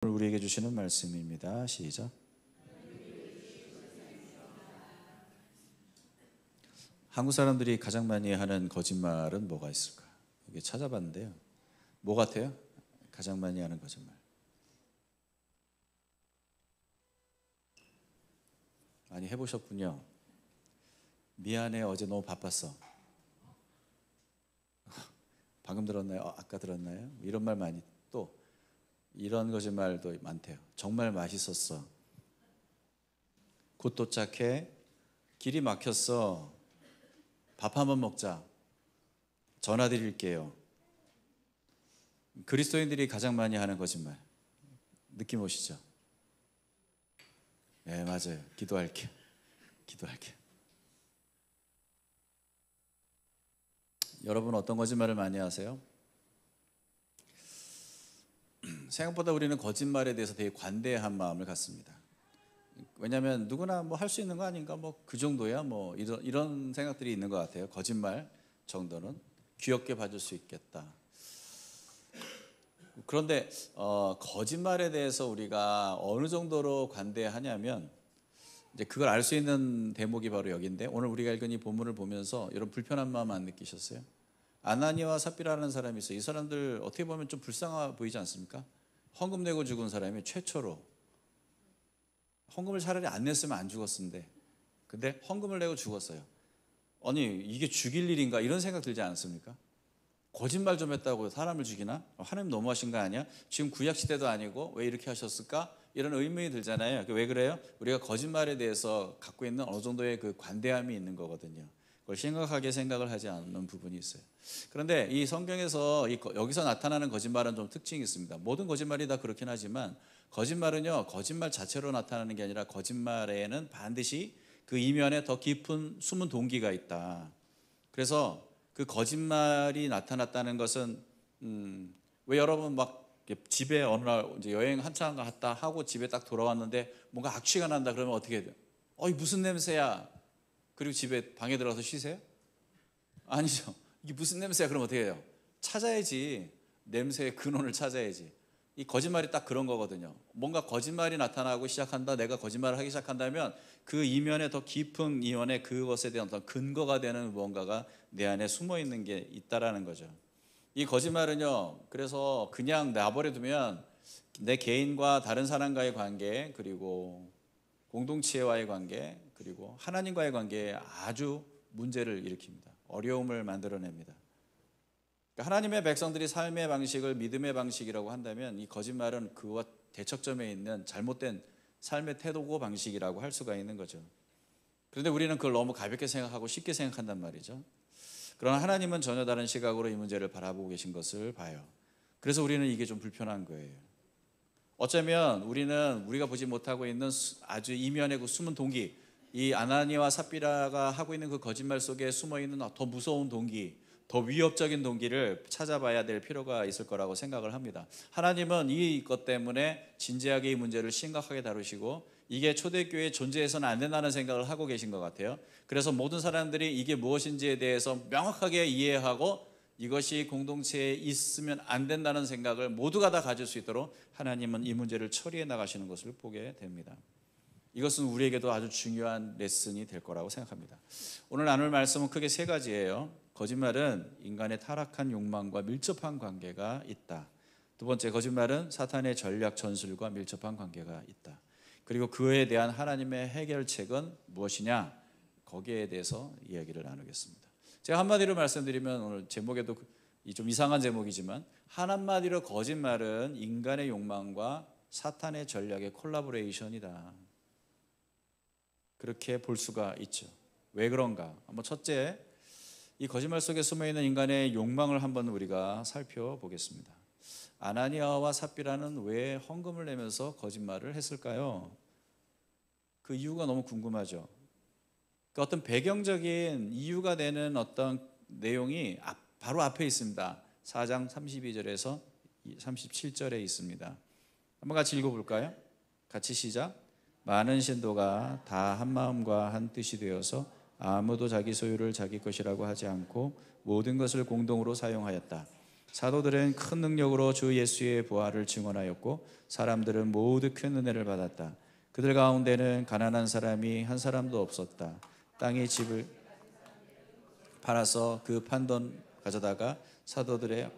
오늘 우리에게 주시는 말씀입니다. 시작. 한국 사람들이 가장 많이 하는 거짓말은 뭐가 있을까? 이게 찾아봤는데요. 뭐 같아요? 가장 많이 하는 거짓말. 많이 해보셨군요. 미안해, 어제 너무 바빴어. 방금 들었나요? 아까 들었나요? 이런 말 많이. 또 이런 거짓말도 많대요. 정말 맛있었어. 곧 도착해. 길이 막혔어. 밥 한번 먹자. 전화 드릴게요. 그리스도인들이 가장 많이 하는 거짓말. 느낌 오시죠? 네, 맞아요. 기도할게요. 여러분 어떤 거짓말을 많이 하세요? 생각보다 우리는 거짓말에 대해서 되게 관대한 마음을 갖습니다. 왜냐하면 누구나 뭐 할 수 있는 거 아닌가, 뭐 그 정도야, 뭐 이런 생각들이 있는 것 같아요. 거짓말 정도는 귀엽게 봐줄 수 있겠다. 그런데 거짓말에 대해서 우리가 어느 정도로 관대하냐면 이제 그걸 알 수 있는 대목이 바로 여기인데, 오늘 우리가 읽은 이 본문을 보면서 이런 불편한 마음 안 느끼셨어요? 아나니아와 삽비라는 사람이 있어요. 이 사람들 어떻게 보면 좀 불쌍해 보이지 않습니까? 헌금 내고 죽은 사람이 최초로. 헌금을 차라리 안 냈으면 안 죽었는데, 근데 헌금을 내고 죽었어요. 아니 이게 죽일 일인가, 이런 생각 들지 않습니까? 거짓말 좀 했다고 사람을 죽이나? 하나님 너무하신 거 아니야? 지금 구약시대도 아니고 왜 이렇게 하셨을까? 이런 의문이 들잖아요. 왜 그래요? 우리가 거짓말에 대해서 갖고 있는 어느 정도의 그 관대함이 있는 거거든요. 그걸 심각하게 생각을 하지 않는 부분이 있어요. 그런데 이 성경에서 여기서 나타나는 거짓말은 좀 특징이 있습니다. 모든 거짓말이 다 그렇긴 하지만 거짓말은요, 거짓말 자체로 나타나는 게 아니라 거짓말에는 반드시 그 이면에 더 깊은 숨은 동기가 있다. 그래서 그 거짓말이 나타났다는 것은 왜 여러분 막 집에 어느 날 이제 여행 한참 갔다 하고 집에 딱 돌아왔는데 뭔가 악취가 난다 그러면 어떻게 해야 돼요? 이 무슨 냄새야? 그리고 집에 방에 들어가서 쉬세요? 아니죠. 이게 무슨 냄새야? 그럼 어떻게 해요? 찾아야지. 냄새의 근원을 찾아야지. 이 거짓말이 딱 그런 거거든요. 뭔가 거짓말이 나타나고 시작한다, 내가 거짓말을 하기 시작한다면 그 이면에 더 깊은 이면에 그것에 대한 어떤 근거가 되는 무언가가 내 안에 숨어 있는 게 있다라는 거죠. 이 거짓말은요, 그래서 그냥 내버려 두면 내 개인과 다른 사람과의 관계, 그리고 공동체와의 관계, 그리고 하나님과의 관계에 아주 문제를 일으킵니다. 어려움을 만들어냅니다. 하나님의 백성들이 삶의 방식을 믿음의 방식이라고 한다면 이 거짓말은 그와 대척점에 있는 잘못된 삶의 태도고 방식이라고 할 수가 있는 거죠. 그런데 우리는 그걸 너무 가볍게 생각하고 쉽게 생각한단 말이죠. 그러나 하나님은 전혀 다른 시각으로 이 문제를 바라보고 계신 것을 봐요. 그래서 우리는 이게 좀 불편한 거예요. 어쩌면 우리가 보지 못하고 있는 아주 이면의 그 숨은 동기, 이 아나니아와 삽비라가 하고 있는 그 거짓말 속에 숨어 있는 더 무서운 동기, 더 위협적인 동기를 찾아봐야 될 필요가 있을 거라고 생각을 합니다. 하나님은 이것 때문에 진지하게 이 문제를 심각하게 다루시고 이게 초대교회에 존재해서는 안 된다는 생각을 하고 계신 것 같아요. 그래서 모든 사람들이 이게 무엇인지에 대해서 명확하게 이해하고 이것이 공동체에 있으면 안 된다는 생각을 모두가 다 가질 수 있도록 하나님은 이 문제를 처리해 나가시는 것을 보게 됩니다. 이것은 우리에게도 아주 중요한 레슨이 될 거라고 생각합니다. 오늘 나눌 말씀은 크게 세 가지예요. 거짓말은 인간의 타락한 욕망과 밀접한 관계가 있다. 두 번째, 거짓말은 사탄의 전략 전술과 밀접한 관계가 있다. 그리고 그에 대한 하나님의 해결책은 무엇이냐? 거기에 대해서 이야기를 나누겠습니다. 제가 한마디로 말씀드리면 오늘 제목에도 좀 이상한 제목이지만 한마디로 거짓말은 인간의 욕망과 사탄의 전략의 콜라보레이션이다. 그렇게 볼 수가 있죠. 왜 그런가? 첫째, 이 거짓말 속에 숨어있는 인간의 욕망을 한번 우리가 살펴보겠습니다. 아나니아와 삽비라는 왜 헌금을 내면서 거짓말을 했을까요? 그 이유가 너무 궁금하죠. 그 어떤 배경적인 이유가 되는 어떤 내용이 바로 앞에 있습니다. 4장 32절에서 37절에 있습니다. 한번 같이 읽어볼까요? 같이 시작. 많은 신도가 다 한 마음과 한 뜻이 되어서 아무도 자기 소유를 자기 것이라고 하지 않고 모든 것을 공동으로 사용하였다. 사도들은 큰 능력으로 주 예수의 부활을 증언하였고 사람들은 모두 큰 은혜를 받았다. 그들 가운데는 가난한 사람이 한 사람도 없었다. 땅의 집을 팔아서 그 판돈 가져다가 사도들은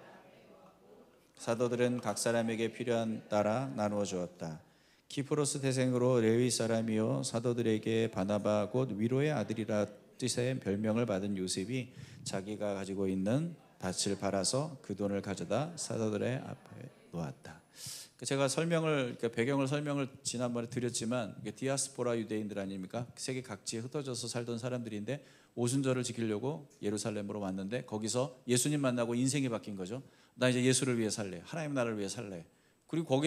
각 사람에게 필요한 따라 나누어 주었다. 키프로스 태생으로 레위 사람이요 사도들에게 바나바 곧 위로의 아들이라 뜻의 별명을 받은 요셉이 자기가 가지고 있는 밭을 팔아서 그 돈을 가져다 사도들의 앞에 놓았다. 제가 배경을 설명을 지난번에 드렸지만 이게 디아스포라 유대인들 아닙니까? 세계 각지에 흩어져서 살던 사람들인데 오순절을 지키려고 예루살렘으로 왔는데 거기서 예수님 만나고 인생이 바뀐 거죠. 나 이제 예수를 위해 살래. 하나님 나라를 위해 살래. 그리고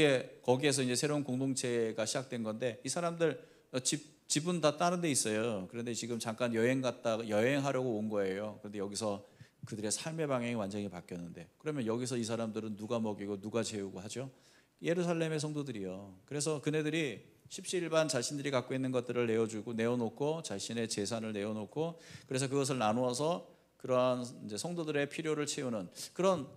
거기에서 이제 새로운 공동체가 시작된 건데 이 사람들 집은 다 다른 데 있어요. 그런데 지금 잠깐 여행하려고 온 거예요. 그런데 여기서 그들의 삶의 방향이 완전히 바뀌었는데 그러면 여기서 이 사람들은 누가 먹이고 누가 재우고 하죠? 예루살렘의 성도들이요. 그래서 그네들이 십시일반 자신들이 갖고 있는 것들을 내어놓고 자신의 재산을 내어놓고 그래서 그것을 나누어서 그러한 이제 성도들의 필요를 채우는 그런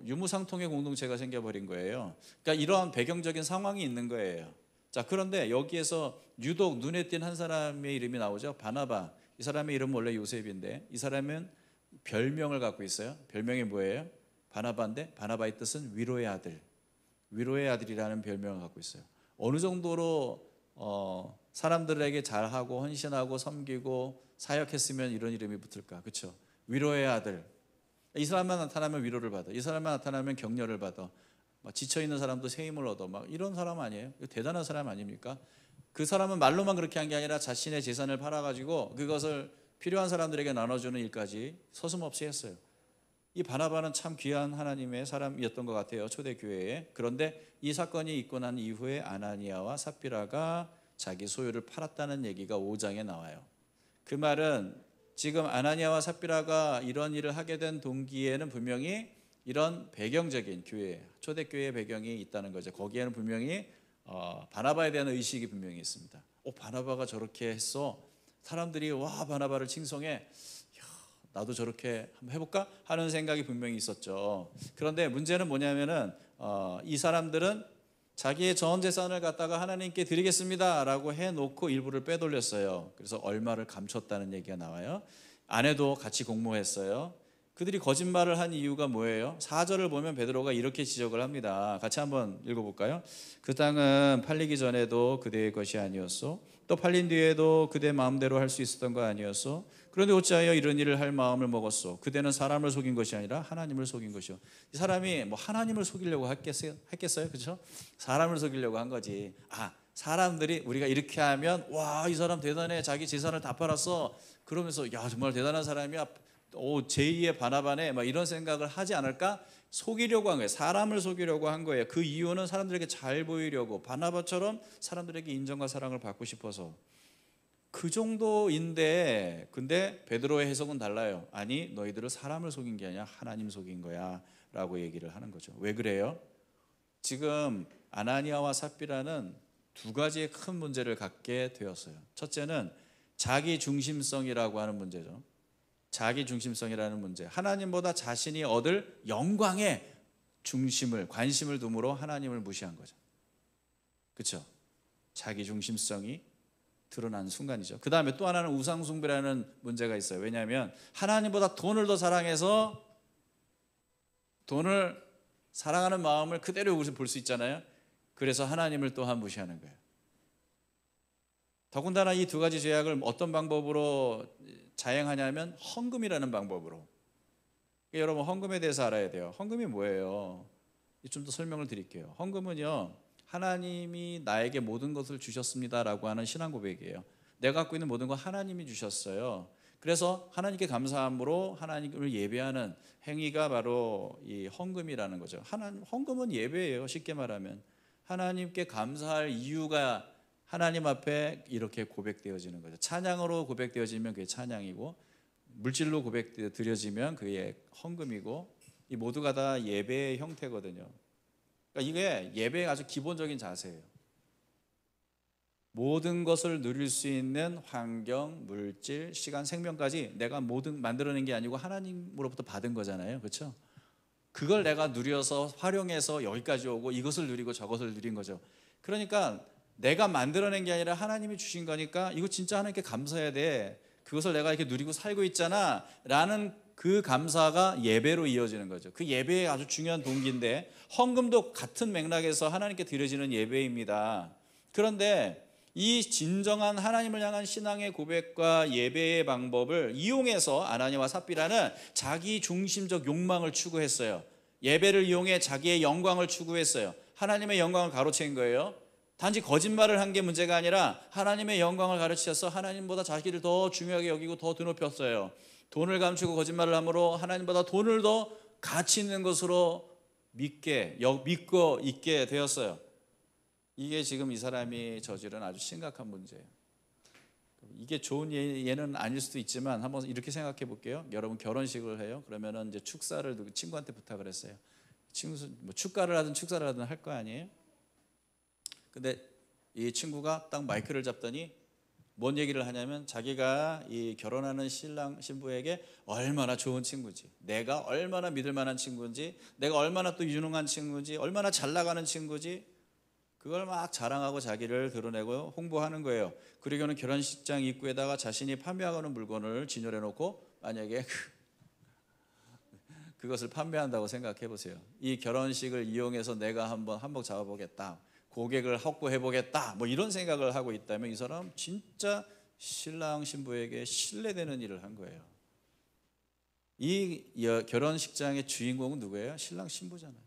유무상통의 공동체가 생겨버린 거예요. 그러니까 이러한 배경적인 상황이 있는 거예요. 자, 그런데 여기에서 유독 눈에 띈 한 사람의 이름이 나오죠. 바나바. 이 사람의 이름은 원래 요셉인데 이 사람은 별명을 갖고 있어요. 별명이 뭐예요? 바나바인데 바나바의 뜻은 위로의 아들. 위로의 아들이라는 별명을 갖고 있어요. 어느 정도로 사람들에게 잘하고 헌신하고 섬기고 사역했으면 이런 이름이 붙을까? 그렇죠? 위로의 아들. 이 사람만 나타나면 위로를 받아. 이 사람만 나타나면 격려를 받아. 막 지쳐 있는 사람도 새 힘을 얻어. 막 이런 사람 아니에요? 대단한 사람 아닙니까? 그 사람은 말로만 그렇게 한 게 아니라 자신의 재산을 팔아가지고 그것을 필요한 사람들에게 나눠주는 일까지 서슴없이 했어요. 이 바나바는 참 귀한 하나님의 사람이었던 것 같아요. 초대교회에. 그런데 이 사건이 있고 난 이후에 아나니아와 삽비라가 자기 소유를 팔았다는 얘기가 5장에 나와요. 그 말은 지금 아나니아와 삽비라가 이런 일을 하게 된 동기에는 분명히 이런 배경적인 교회, 초대교회의 배경이 있다는 거죠. 거기에는 분명히 바나바에 대한 의식이 분명히 있습니다. 바나바가 저렇게 했어. 사람들이 와 바나바를 칭송해. 나도 저렇게 한번 해볼까? 하는 생각이 분명히 있었죠. 그런데 문제는 뭐냐면은 이 사람들은 자기의 전 재산을 갖다가 하나님께 드리겠습니다 라고 해놓고 일부를 빼돌렸어요. 그래서 얼마를 감췄다는 얘기가 나와요. 아내도 같이 공모했어요. 그들이 거짓말을 한 이유가 뭐예요? 4절을 보면 베드로가 이렇게 지적을 합니다. 같이 한번 읽어볼까요? 그 땅은 팔리기 전에도 그대의 것이 아니었소. 또 팔린 뒤에도 그대 마음대로 할 수 있었던 거 아니었소. 그런데 어찌하여 이런 일을 할 마음을 먹었소? 그대는 사람을 속인 것이 아니라 하나님을 속인 것이요. 이 사람이 뭐 하나님을 속이려고 했겠어요? 그렇죠? 사람을 속이려고 한 거지. 사람들이 우리가 이렇게 하면 와, 이 사람 대단해. 자기 재산을 다 팔았어. 그러면서 야, 정말 대단한 사람이야. 제2의 바나바네. 막 이런 생각을 하지 않을까? 속이려고 한 거예요. 사람을 속이려고 한 거예요. 그 이유는 사람들에게 잘 보이려고 바나바처럼 사람들에게 인정과 사랑을 받고 싶어서 그 정도인데 근데 베드로의 해석은 달라요. 아니 너희들은 사람을 속인 게 아니라 하나님 속인 거야 라고 얘기를 하는 거죠. 왜 그래요? 지금 아나니아와 삽비라는 두 가지의 큰 문제를 갖게 되었어요. 첫째는 자기 중심성이라고 하는 문제죠. 자기 중심성이라는 문제. 하나님보다 자신이 얻을 영광에 관심을 둠으로 하나님을 무시한 거죠. 그렇죠? 자기 중심성이 드러난 순간이죠. 그 다음에 또 하나는 우상숭배라는 문제가 있어요. 왜냐하면 하나님보다 돈을 더 사랑해서 돈을 사랑하는 마음을 그대로 볼 수 있잖아요. 그래서 하나님을 또한 무시하는 거예요. 더군다나 이 두 가지 죄악을 어떤 방법으로 자행하냐면 헌금이라는 방법으로. 여러분 헌금에 대해서 알아야 돼요. 헌금이 뭐예요? 좀 더 설명을 드릴게요. 헌금은요, 하나님이 나에게 모든 것을 주셨습니다라고 하는 신앙 고백이에요. 내가 갖고 있는 모든 건 하나님이 주셨어요. 그래서 하나님께 감사함으로 하나님을 예배하는 행위가 바로 이 헌금이라는 거죠. 헌금은 예배예요. 쉽게 말하면 하나님께 감사할 이유가 하나님 앞에 이렇게 고백되어지는 거죠. 찬양으로 고백되어지면 그게 찬양이고 물질로 고백되어지면 그게 헌금이고 이 모두가 다 예배의 형태거든요. 그러니까 이게 예배의 아주 기본적인 자세예요. 모든 것을 누릴 수 있는 환경, 물질, 시간, 생명까지 내가 모든 만들어낸 게 아니고 하나님으로부터 받은 거잖아요. 그렇죠? 그걸 내가 누려서 활용해서 여기까지 오고 이것을 누리고 저것을 누린 거죠. 그러니까 내가 만들어낸 게 아니라 하나님이 주신 거니까 이거 진짜 하나님께 감사해야 돼. 그것을 내가 이렇게 누리고 살고 있잖아 라는 그 감사가 예배로 이어지는 거죠. 그 예배의 아주 중요한 동기인데, 헌금도 같은 맥락에서 하나님께 드려지는 예배입니다. 그런데 이 진정한 하나님을 향한 신앙의 고백과 예배의 방법을 이용해서 아나니아와 삽비라는 자기 중심적 욕망을 추구했어요. 예배를 이용해 자기의 영광을 추구했어요. 하나님의 영광을 가로챈 거예요. 단지 거짓말을 한 게 문제가 아니라 하나님의 영광을 가르치셔서 하나님보다 자기를 더 중요하게 여기고 더 드높였어요. 돈을 감추고 거짓말을 함으로 하나님보다 돈을 더 가치 있는 것으로 믿고 있게 되었어요. 이게 지금 이 사람이 저지른 아주 심각한 문제예요. 이게 좋은 예는 아닐 수도 있지만 한번 이렇게 생각해 볼게요. 여러분 결혼식을 해요. 그러면은 이제 축사를 친구한테 부탁을 했어요. 친구 뭐 축가를 하든 축사를 하든 할 거 아니에요? 근데 이 친구가 딱 마이크를 잡더니 뭔 얘기를 하냐면 자기가 이 결혼하는 신랑 신부에게 얼마나 좋은 친구지, 내가 얼마나 믿을 만한 친구인지, 내가 얼마나 또 유능한 친구인지, 얼마나 잘 나가는 친구지, 그걸 막 자랑하고 자기를 드러내고 홍보하는 거예요. 그리고는 결혼식장 입구에다가 자신이 판매하는 물건을 진열해 놓고 만약에 그것을 판매한다고 생각해 보세요. 이 결혼식을 이용해서 내가 한번 한몫 잡아보겠다, 고객을 확보해 보겠다, 뭐 이런 생각을 하고 있다면 이 사람 진짜 신랑 신부에게 신뢰되는 일을 한 거예요. 이 결혼식장의 주인공은 누구예요? 신랑 신부잖아요.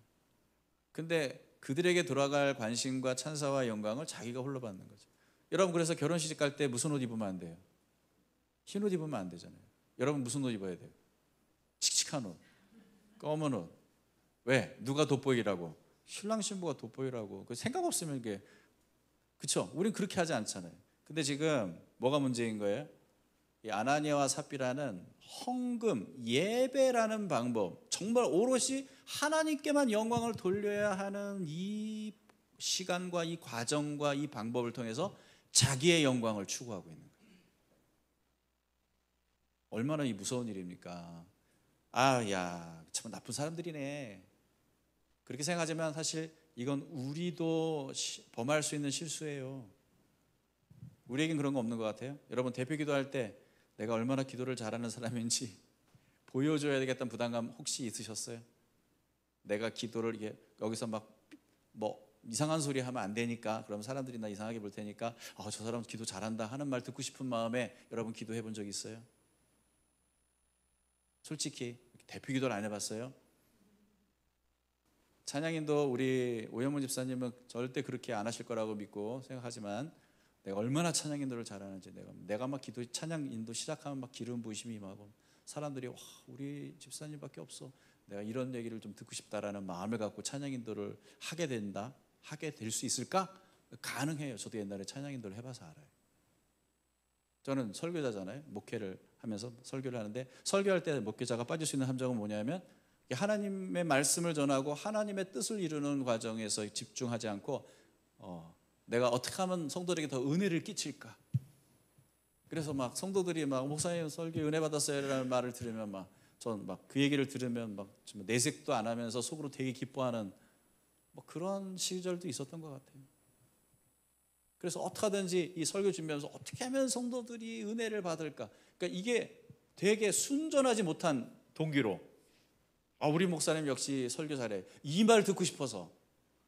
근데 그들에게 돌아갈 관심과 찬사와 영광을 자기가 홀로 받는 거죠. 여러분, 그래서 결혼식 갈 때 무슨 옷 입으면 안 돼요? 흰 옷 입으면 안 되잖아요. 여러분 무슨 옷 입어야 돼요? 칙칙한 옷, 검은 옷. 왜? 누가 돋보이라고? 신랑 신부가 돋보이라고. 그 생각 없으면 이게, 그렇죠? 우린 그렇게 하지 않잖아요. 근데 지금 뭐가 문제인 거예요? 이 아나니아와 삽비라는 헌금, 예배라는 방법, 정말 오롯이 하나님께만 영광을 돌려야 하는 이 시간과 이 과정과 이 방법을 통해서 자기의 영광을 추구하고 있는 거예요. 얼마나 이 무서운 일입니까? 아, 야, 참 나쁜 사람들이네. 그렇게 생각하지만 사실 이건 우리도 범할 수 있는 실수예요. 우리에겐 그런 거 없는 것 같아요. 여러분, 대표 기도할 때 내가 얼마나 기도를 잘하는 사람인지 보여줘야 되겠다는 부담감 혹시 있으셨어요? 내가 기도를 이게 여기서 막 뭐 이상한 소리 하면 안 되니까, 그럼 사람들이 나 이상하게 볼 테니까 저 사람 기도 잘한다 하는 말 듣고 싶은 마음에 여러분 기도해 본 적 있어요? 솔직히 대표 기도를 안 해봤어요? 찬양인도 우리 오영문 집사님은 절대 그렇게 안 하실 거라고 믿고 생각하지만, 내가 얼마나 찬양인도를 잘하는지, 내가 막 기도 찬양인도 시작하면 막 기름 부으심이 임하고 사람들이 와, 우리 집사님밖에 없어, 내가 이런 얘기를 좀 듣고 싶다라는 마음을 갖고 찬양인도를 하게 될 수 있을까? 가능해요. 저도 옛날에 찬양인도를 해봐서 알아요. 저는 설교자잖아요. 목회를 하면서 설교를 하는데, 설교할 때 목회자가 빠질 수 있는 함정은 뭐냐면 하나님의 말씀을 전하고 하나님의 뜻을 이루는 과정에서 집중하지 않고 내가 어떻게 하면 성도들에게 더 은혜를 끼칠까. 그래서 막 성도들이 막 목사님 설교 은혜 받았어요 라는 말을 들으면 전 그 얘기를 들으면 내색도 안 하면서 속으로 되게 기뻐하는 그런 시절도 있었던 것 같아요. 그래서 어떻게든지 이 설교 준비하면서 어떻게 하면 성도들이 은혜를 받을까. 그러니까 이게 되게 순전하지 못한 동기로, 우리 목사님 역시 설교 잘해, 이 말 듣고 싶어서.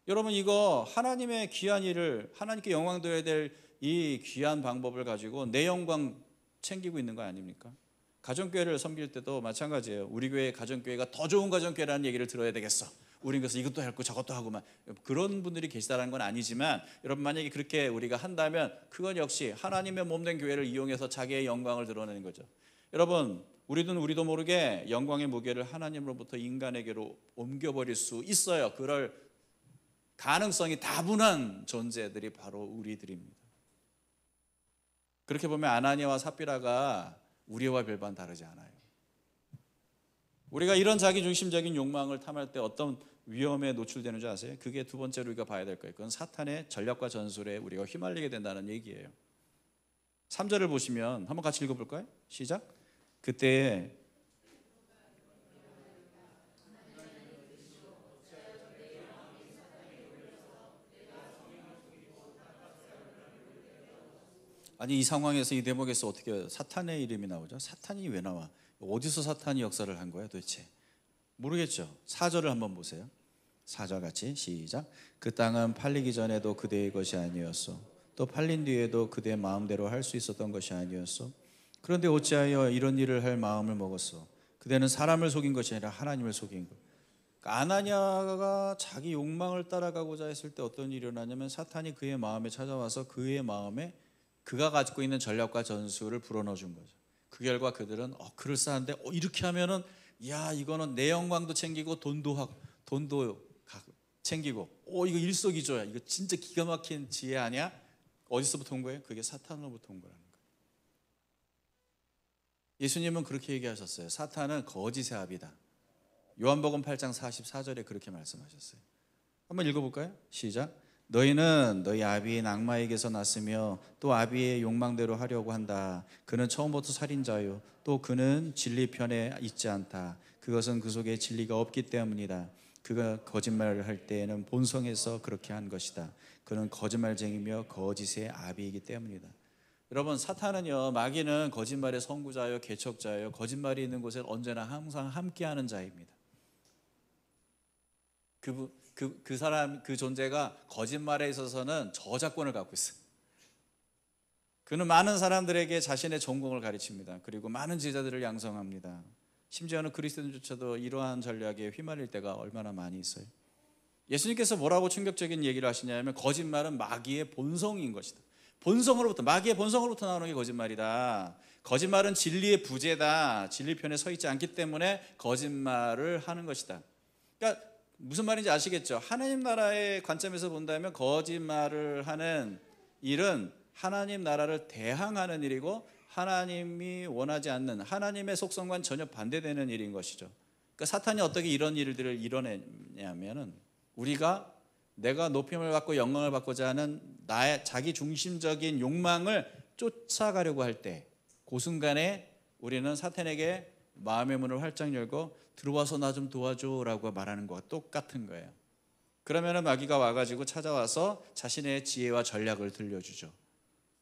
여러분, 이거 하나님의 귀한 일을, 하나님께 영광 돌려야 될 이 귀한 방법을 가지고 내 영광 챙기고 있는 거 아닙니까? 가정교회를 섬길 때도 마찬가지예요. 우리 교회 가정교회가 더 좋은 가정교회라는 얘기를 들어야 되겠어. 우린 그래서 이것도 하고 저것도 하고만, 그런 분들이 계시다는 건 아니지만, 여러분 만약에 그렇게 우리가 한다면 그건 역시 하나님의 몸된 교회를 이용해서 자기의 영광을 드러내는 거죠. 여러분, 우리도 모르게 영광의 무게를 하나님으로부터 인간에게로 옮겨버릴 수 있어요. 그럴 가능성이 다분한 존재들이 바로 우리들입니다. 그렇게 보면 아나니아와 삽비라가 우리와 별반 다르지 않아요. 우리가 이런 자기중심적인 욕망을 탐할 때 어떤 위험에 노출되는 줄 아세요? 그게 두 번째로 우리가 봐야 될 거예요. 그건 사탄의 전략과 전술에 우리가 휘말리게 된다는 얘기예요. 3절을 보시면 한번 같이 읽어볼까요? 시작. 그때 아니 이 상황에서 이 대목에서 어떻게 사탄의 이름이 나오죠? 사탄이 왜 나와? 어디서 사탄이 역사를 한 거야 도대체? 모르겠죠. 4절을 한번 보세요. 4절 같이 시작. 그 땅은 팔리기 전에도 그대의 것이 아니었어. 또 팔린 뒤에도 그대 마음대로 할 수 있었던 것이 아니었어. 그런데 어찌하여 이런 일을 할 마음을 먹었어? 그대는 사람을 속인 것이 아니라 하나님을 속인 것. 그러니까 아나니아가 자기 욕망을 따라가고자 했을 때 어떤 일이 일어나냐면 사탄이 그의 마음에 찾아와서 그의 마음에 그가 가지고 있는 전략과 전술을 불어넣어 준 거죠. 그 결과 그들은 그럴싸한데 이렇게 하면은 야 이거는 내 영광도 챙기고 돈도 챙기고 이거 일석이조야. 이거 진짜 기가 막힌 지혜 아니야? 어디서부터 온 거예요? 그게 사탄으로부터 온 거라는 거예요. 예수님은 그렇게 얘기하셨어요. 사탄은 거짓의 아비다. 요한복음 8장 44절에 그렇게 말씀하셨어요. 한번 읽어볼까요? 시작. 너희는 너희 아비인 악마에게서 났으며 또 아비의 욕망대로 하려고 한다. 그는 처음부터 살인자요. 또 그는 진리 편에 있지 않다. 그것은 그 속에 진리가 없기 때문이다. 그가 거짓말을 할 때에는 본성에서 그렇게 한 것이다. 그는 거짓말쟁이며 거짓의 아비이기 때문이다. 여러분 사탄은요, 마귀는 거짓말의 선구자요, 개척자요. 거짓말이 있는 곳에 언제나 항상 함께하는 자입니다. 그 사람, 그 존재가 거짓말에 있어서는 저작권을 갖고 있어요. 그는 많은 사람들에게 자신의 전공을 가르칩니다. 그리고 많은 제자들을 양성합니다. 심지어는 그리스도인조차도 이러한 전략에 휘말릴 때가 얼마나 많이 있어요. 예수님께서 뭐라고 충격적인 얘기를 하시냐면 거짓말은 마귀의 본성인 것이다. 본성으로부터, 마귀의 본성으로부터 나오는 게 거짓말이다. 거짓말은 진리의 부재다. 진리 편에 서 있지 않기 때문에 거짓말을 하는 것이다. 그러니까 무슨 말인지 아시겠죠? 하나님 나라의 관점에서 본다면 거짓말을 하는 일은 하나님 나라를 대항하는 일이고 하나님이 원하지 않는 하나님의 속성과는 전혀 반대되는 일인 것이죠. 그러니까 사탄이 어떻게 이런 일들을 이뤄내냐면은 우리가 내가 높임을 받고 영광을 받고자 하는 나의 자기 중심적인 욕망을 쫓아가려고 할 때 그 순간에 우리는 사탄에게 마음의 문을 활짝 열고 들어와서 나 좀 도와줘라고 말하는 것과 똑같은 거예요. 그러면은 마귀가 와가지고 찾아와서 자신의 지혜와 전략을 들려주죠.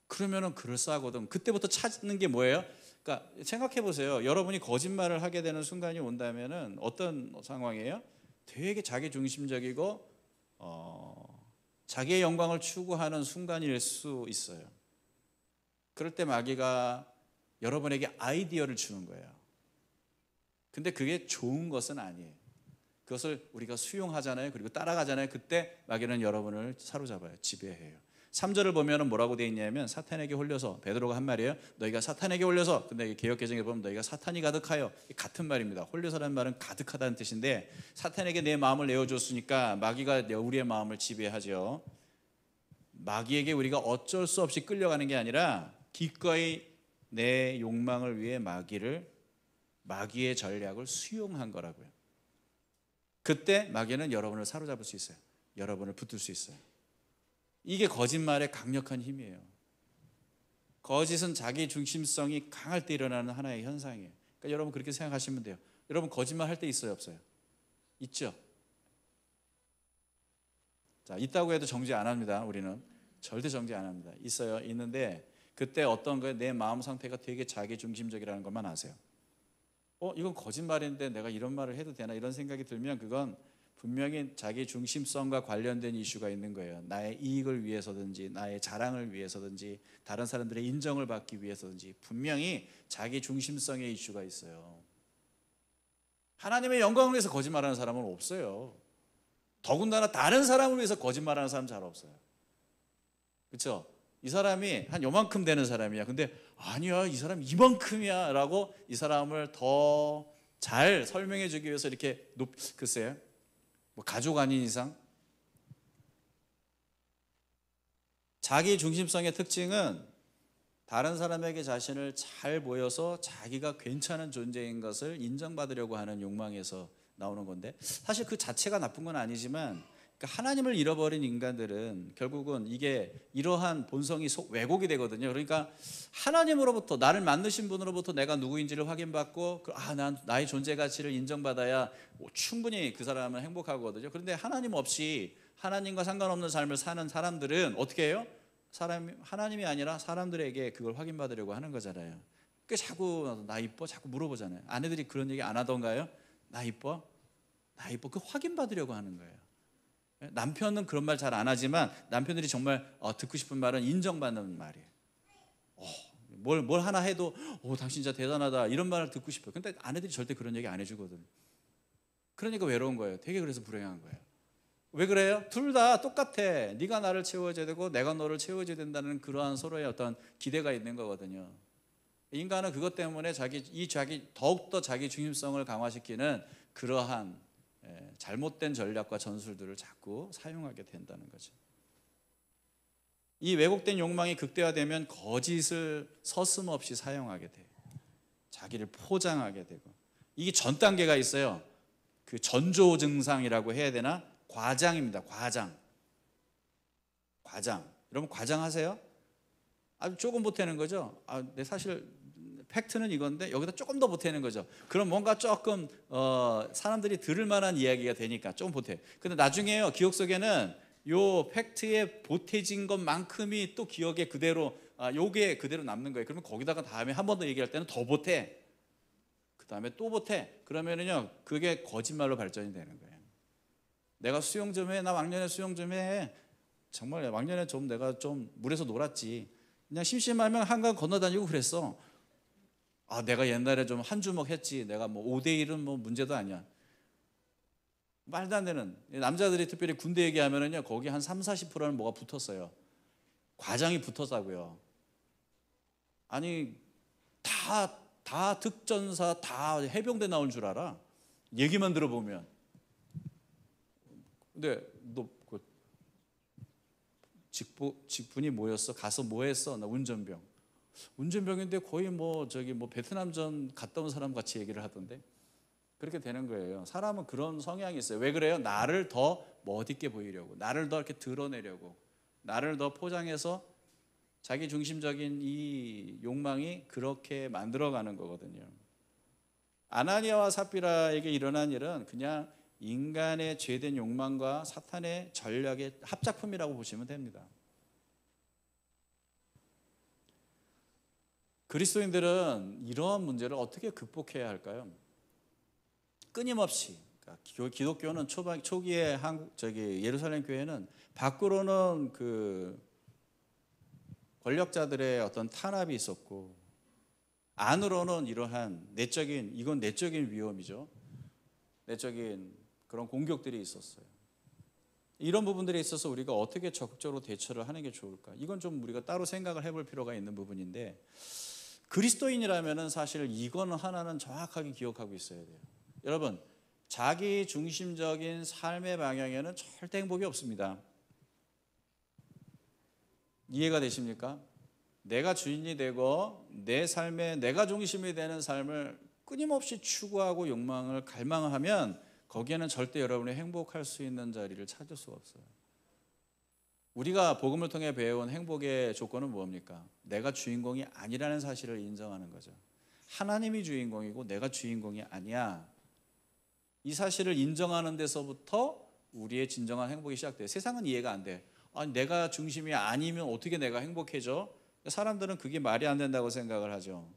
그러면은 그럴싸하거든. 그때부터 찾는 게 뭐예요? 그러니까 생각해 보세요. 여러분이 거짓말을 하게 되는 순간이 온다면은 어떤 상황이에요? 되게 자기 중심적이고 자기의 영광을 추구하는 순간일 수 있어요. 그럴 때 마귀가 여러분에게 아이디어를 주는 거예요. 근데 그게 좋은 것은 아니에요. 그것을 우리가 수용하잖아요. 그리고 따라가잖아요. 그때 마귀는 여러분을 사로잡아요. 지배해요. 3절을 보면 뭐라고 되어 있냐면 사탄에게 홀려서, 베드로가 한 말이에요. 너희가 사탄에게 홀려서, 근데 개역개정에 보면 너희가 사탄이 가득하여, 같은 말입니다. 홀려서라는 말은 가득하다는 뜻인데 사탄에게 내 마음을 내어줬으니까 마귀가 우리의 마음을 지배하죠. 마귀에게 우리가 어쩔 수 없이 끌려가는 게 아니라 기꺼이 내 욕망을 위해 마귀의 전략을 수용한 거라고요. 그때 마귀는 여러분을 사로잡을 수 있어요. 여러분을 붙들 수 있어요. 이게 거짓말의 강력한 힘이에요. 거짓은 자기 중심성이 강할 때 일어나는 하나의 현상이에요. 그러니까 여러분 그렇게 생각하시면 돼요. 여러분 거짓말 할 때 있어요, 없어요? 있죠? 자, 있다고 해도 정죄 안 합니다. 우리는 절대 정죄 안 합니다. 있어요. 있는데 그때 어떤 거에 내 마음 상태가 되게 자기 중심적이라는 것만 아세요. 이건 거짓말인데 내가 이런 말을 해도 되나 이런 생각이 들면 그건 분명히 자기 중심성과 관련된 이슈가 있는 거예요. 나의 이익을 위해서든지 나의 자랑을 위해서든지 다른 사람들의 인정을 받기 위해서든지 분명히 자기 중심성의 이슈가 있어요. 하나님의 영광을 위해서 거짓말하는 사람은 없어요. 더군다나 다른 사람을 위해서 거짓말하는 사람 잘 없어요. 그렇죠? 이 사람이 한 요만큼 되는 사람이야. 근데 아니야, 이 사람 이만큼이야 라고 이 사람을 더 잘 설명해 주기 위해서 이렇게 글쎄요, 뭐 가족 아닌 이상. 자기 중심성의 특징은 다른 사람에게 자신을 잘 보여서 자기가 괜찮은 존재인 것을 인정받으려고 하는 욕망에서 나오는 건데, 사실 그 자체가 나쁜 건 아니지만 그러니까 하나님을 잃어버린 인간들은 결국은 이게 이러한 본성이 왜곡이 되거든요. 그러니까 하나님으로부터, 나를 만드신 분으로부터 내가 누구인지를 확인받고 나의 존재 가치를 인정받아야 충분히 그 사람은 행복하거든요. 그런데 하나님 없이 하나님과 상관없는 삶을 사는 사람들은 어떻게 해요? 하나님이 아니라 사람들에게 그걸 확인받으려고 하는 거잖아요. 그 자꾸 나 이뻐? 자꾸 물어보잖아요. 아내들이 그런 얘기 안 하던가요? 나 이뻐? 나 이뻐? 그 확인받으려고 하는 거예요. 남편은 그런 말 잘 안 하지만 남편들이 정말 듣고 싶은 말은 인정받는 말이에요. 뭘 하나 해도 당신 진짜 대단하다 이런 말을 듣고 싶어요. 근데 아내들이 절대 그런 얘기 안 해주거든. 그러니까 외로운 거예요. 되게 그래서 불행한 거예요. 왜 그래요? 둘 다 똑같아. 네가 나를 채워줘야 되고 내가 너를 채워줘야 된다는 그러한 서로의 어떤 기대가 있는 거거든요. 인간은 그것 때문에 더욱더 자기 중심성을 강화시키는 그러한 잘못된 전략과 전술들을 자꾸 사용하게 된다는 거죠. 이 왜곡된 욕망이 극대화되면 거짓을 서슴없이 사용하게 돼요. 자기를 포장하게 되고. 이게 전 단계가 있어요. 그 전조 증상이라고 해야 되나? 과장입니다. 과장. 여러분 과장하세요? 아주 조금 보태는 거죠. 내 사실 팩트는 이건데 여기다 조금 더 보태는 거죠. 그럼 뭔가 조금 사람들이 들을 만한 이야기가 되니까 조금 보태. 근데 나중에요 기억 속에는 요 팩트에 보태진 것만큼이 또 기억에 그대로 요게 그대로 남는 거예요. 그러면 거기다가 다음에 한 번 더 얘기할 때는 더 보태. 그 다음에 또 보태. 그러면은요 그게 거짓말로 발전이 되는 거예요. 내가 수영 좀 해. 나 왕년에 수영 좀 해. 정말 왕년에 좀 내가 좀 물에서 놀았지. 그냥 심심하면 한강 건너다니고 그랬어. 내가 옛날에 좀 한 주먹 했지. 내가 뭐 5대1은 뭐 문제도 아니야. 말도 안 되는. 남자들이 특별히 군대 얘기하면은요 거기 한 30-40%는 뭐가 붙었어요. 과장이 붙었다고요. 아니 다 특전사 다 해병대 나온 줄 알아. 얘기만 들어보면. 근데 너 그 직분이 뭐였어? 가서 뭐 했어? 나 운전병인데 거의 뭐 베트남전 갔다 온 사람 같이 얘기를 하던데. 그렇게 되는 거예요. 사람은 그런 성향이 있어요. 왜 그래요? 나를 더 멋있게 보이려고, 나를 더 이렇게 드러내려고, 나를 더 포장해서 자기 중심적인 이 욕망이 그렇게 만들어가는 거거든요. 아나니아와 삽비라에게 일어난 일은 그냥 인간의 죄된 욕망과 사탄의 전략의 합작품이라고 보시면 됩니다. 그리스도인들은 이러한 문제를 어떻게 극복해야 할까요? 끊임없이 기독교는 초기에 예루살렘 교회는 밖으로는 그 권력자들의 어떤 탄압이 있었고 안으로는 이러한 이건 내적인 위험이죠. 내적인 그런 공격들이 있었어요. 이런 부분들에 있어서 우리가 어떻게 적극적으로 대처를 하는 게 좋을까? 이건 좀 우리가 따로 생각을 해볼 필요가 있는 부분인데 그리스도인이라면은 사실 이거는 하나는 정확하게 기억하고 있어야 돼요. 여러분, 자기 중심적인 삶의 방향에는 절대 행복이 없습니다. 이해가 되십니까? 내가 주인이 되고 내 삶에 내가 중심이 되는 삶을 끊임없이 추구하고 욕망을 갈망하면 거기에는 절대 여러분이 행복할 수 있는 자리를 찾을 수가 없어요. 우리가 복음을 통해 배워온 행복의 조건은 뭡니까? 내가 주인공이 아니라는 사실을 인정하는 거죠. 하나님이 주인공이고 내가 주인공이 아니야. 이 사실을 인정하는 데서부터 우리의 진정한 행복이 시작돼요. 세상은 이해가 안 돼. 내가 중심이 아니면 어떻게 내가 행복해져? 사람들은 그게 말이 안 된다고 생각을 하죠.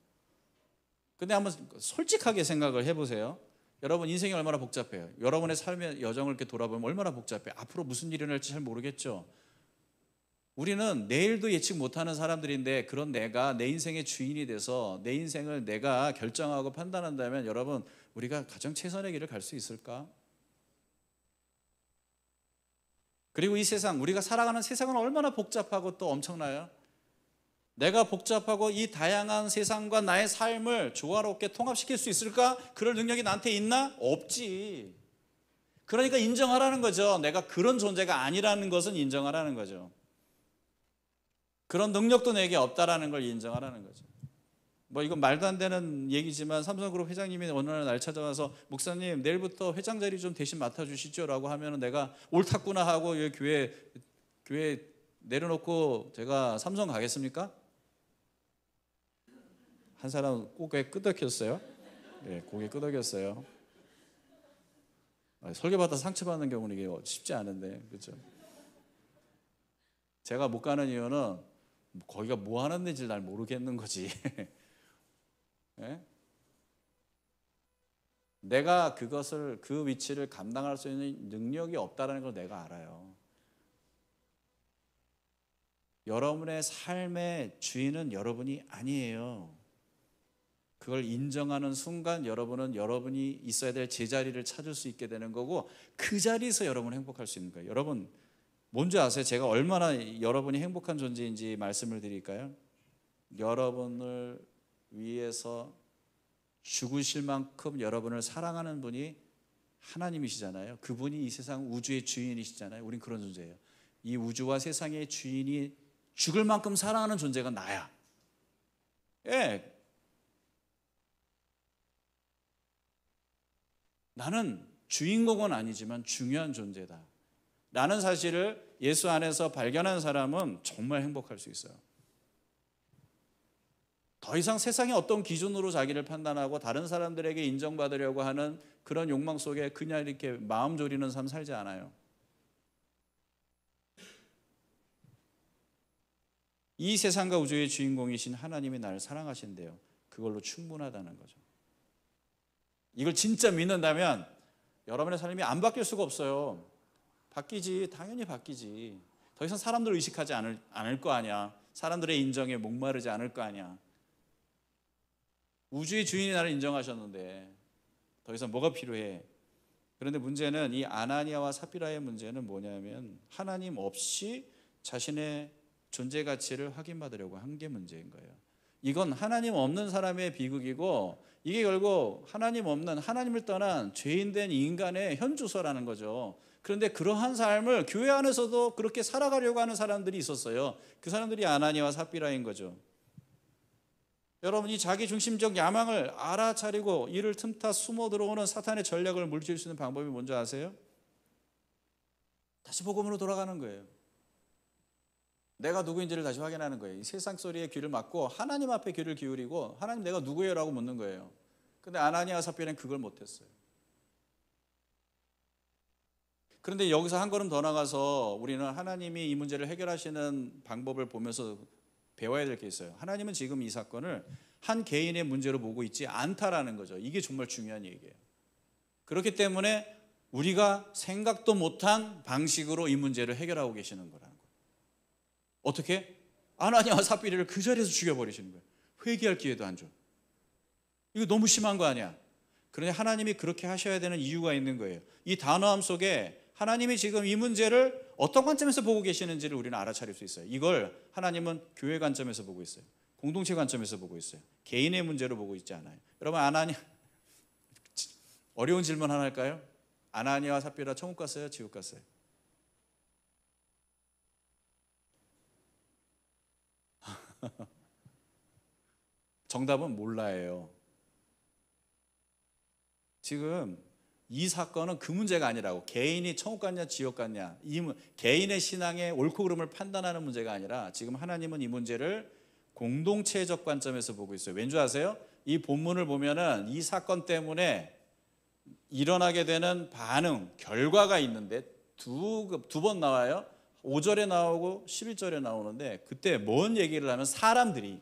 근데 한번 솔직하게 생각을 해보세요. 여러분 인생이 얼마나 복잡해요. 여러분의 삶의 여정을 이렇게 돌아보면 얼마나 복잡해요. 앞으로 무슨 일이 일어날지 잘 모르겠죠. 우리는 내일도 예측 못하는 사람들인데 그런 내가 내 인생의 주인이 돼서 내 인생을 내가 결정하고 판단한다면 여러분 우리가 가장 최선의 길을 갈 수 있을까? 그리고 이 세상 우리가 살아가는 세상은 얼마나 복잡하고 또 엄청나요? 내가 복잡하고 이 다양한 세상과 나의 삶을 조화롭게 통합시킬 수 있을까? 그럴 능력이 나한테 있나? 없지. 그러니까 인정하라는 거죠. 내가 그런 존재가 아니라는 것은 인정하라는 거죠. 그런 능력도 내게 없다라는 걸 인정하라는 거죠. 뭐 이건 말도 안 되는 얘기지만 삼성그룹 회장님이 어느 날 찾아와서 목사님 내일부터 회장 자리 좀 대신 맡아주시죠 라고 하면 내가 옳았구나 하고 교회 내려놓고 제가 삼성 가겠습니까? 한 사람 고개 끄덕였어요. 네, 고개 끄덕였어요. 설교받아 상처받는 경우는 이게 쉽지 않은데, 그렇죠? 제가 못 가는 이유는 거기가 뭐 하는 데인지 날 모르겠는 거지. 예? 내가 그 위치를 감당할 수 있는 능력이 없다는 걸 내가 알아요. 여러분의 삶의 주인은 여러분이 아니에요. 그걸 인정하는 순간 여러분은 여러분이 있어야 될 제자리를 찾을 수 있게 되는 거고, 그 자리에서 여러분은 행복할 수 있는 거예요. 여러분 뭔지 아세요? 제가 얼마나 여러분이 행복한 존재인지 말씀을 드릴까요? 여러분을 위해서 죽으실 만큼 여러분을 사랑하는 분이 하나님이시잖아요. 그분이 이 세상 우주의 주인이시잖아요. 우린 그런 존재예요. 이 우주와 세상의 주인이 죽을 만큼 사랑하는 존재가 나야. 예. 나는 주인공은 아니지만 중요한 존재다 라는 사실을 예수 안에서 발견한 사람은 정말 행복할 수 있어요. 더 이상 세상의 어떤 기준으로 자기를 판단하고 다른 사람들에게 인정받으려고 하는 그런 욕망 속에 그냥 이렇게 마음 졸이는 삶 살지 않아요. 이 세상과 우주의 주인공이신 하나님이 나를 사랑하신대요. 그걸로 충분하다는 거죠. 이걸 진짜 믿는다면 여러분의 삶이 안 바뀔 수가 없어요. 바뀌지, 당연히 바뀌지. 더 이상 사람들을 의식하지 않을 거 아니야. 사람들의 인정에 목마르지 않을 거 아니야. 우주의 주인이 나를 인정하셨는데 더 이상 뭐가 필요해? 그런데 문제는 이 아나니아와 삽비라의 문제는 뭐냐면 하나님 없이 자신의 존재 가치를 확인받으려고 한 게 문제인 거예요. 이건 하나님 없는 사람의 비극이고, 이게 결국 하나님 없는, 하나님을 떠난 죄인된 인간의 현주소라는 거죠. 그런데 그러한 삶을 교회 안에서도 그렇게 살아가려고 하는 사람들이 있었어요. 그 사람들이 아나니아와 삽비라인 거죠. 여러분이 자기 중심적 야망을 알아차리고 이를 틈타 숨어 들어오는 사탄의 전략을 물리칠 수 있는 방법이 뭔지 아세요? 다시 복음으로 돌아가는 거예요. 내가 누구인지를 다시 확인하는 거예요. 이 세상 소리에 귀를 막고 하나님 앞에 귀를 기울이고, 하나님 내가 누구예요? 라고 묻는 거예요. 근데 아나니아와 삽비라는 그걸 못했어요. 그런데 여기서 한 걸음 더 나가서 우리는 하나님이 이 문제를 해결하시는 방법을 보면서 배워야 될 게 있어요. 하나님은 지금 이 사건을 한 개인의 문제로 보고 있지 않다라는 거죠. 이게 정말 중요한 얘기예요. 그렇기 때문에 우리가 생각도 못한 방식으로 이 문제를 해결하고 계시는 거라는 거예요. 어떻게? 아나니아와 삽비라를 그 자리에서 죽여버리시는 거예요. 회개할 기회도 안 줘. 이거 너무 심한 거 아니야? 그런데 하나님이 그렇게 하셔야 되는 이유가 있는 거예요. 이 단호함 속에 하나님이 지금 이 문제를 어떤 관점에서 보고 계시는지를 우리는 알아차릴 수 있어요. 이걸 하나님은 교회 관점에서 보고 있어요. 공동체 관점에서 보고 있어요. 개인의 문제로 보고 있지 않아요. 여러분, 어려운 질문 하나 할까요? 아나니아와 삽비라 천국 갔어요? 지옥 갔어요? 정답은 몰라요. 지금 이 사건은 그 문제가 아니라고. 개인이 천국 갔냐 지옥 갔냐, 개인의 신앙의 옳고 그름을 판단하는 문제가 아니라 지금 하나님은 이 문제를 공동체적 관점에서 보고 있어요. 왠지 아세요? 이 본문을 보면은 이 사건 때문에 일어나게 되는 반응, 결과가 있는데 두 번 나와요. 5절에 나오고 11절에 나오는데, 그때 뭔 얘기를 하면 사람들이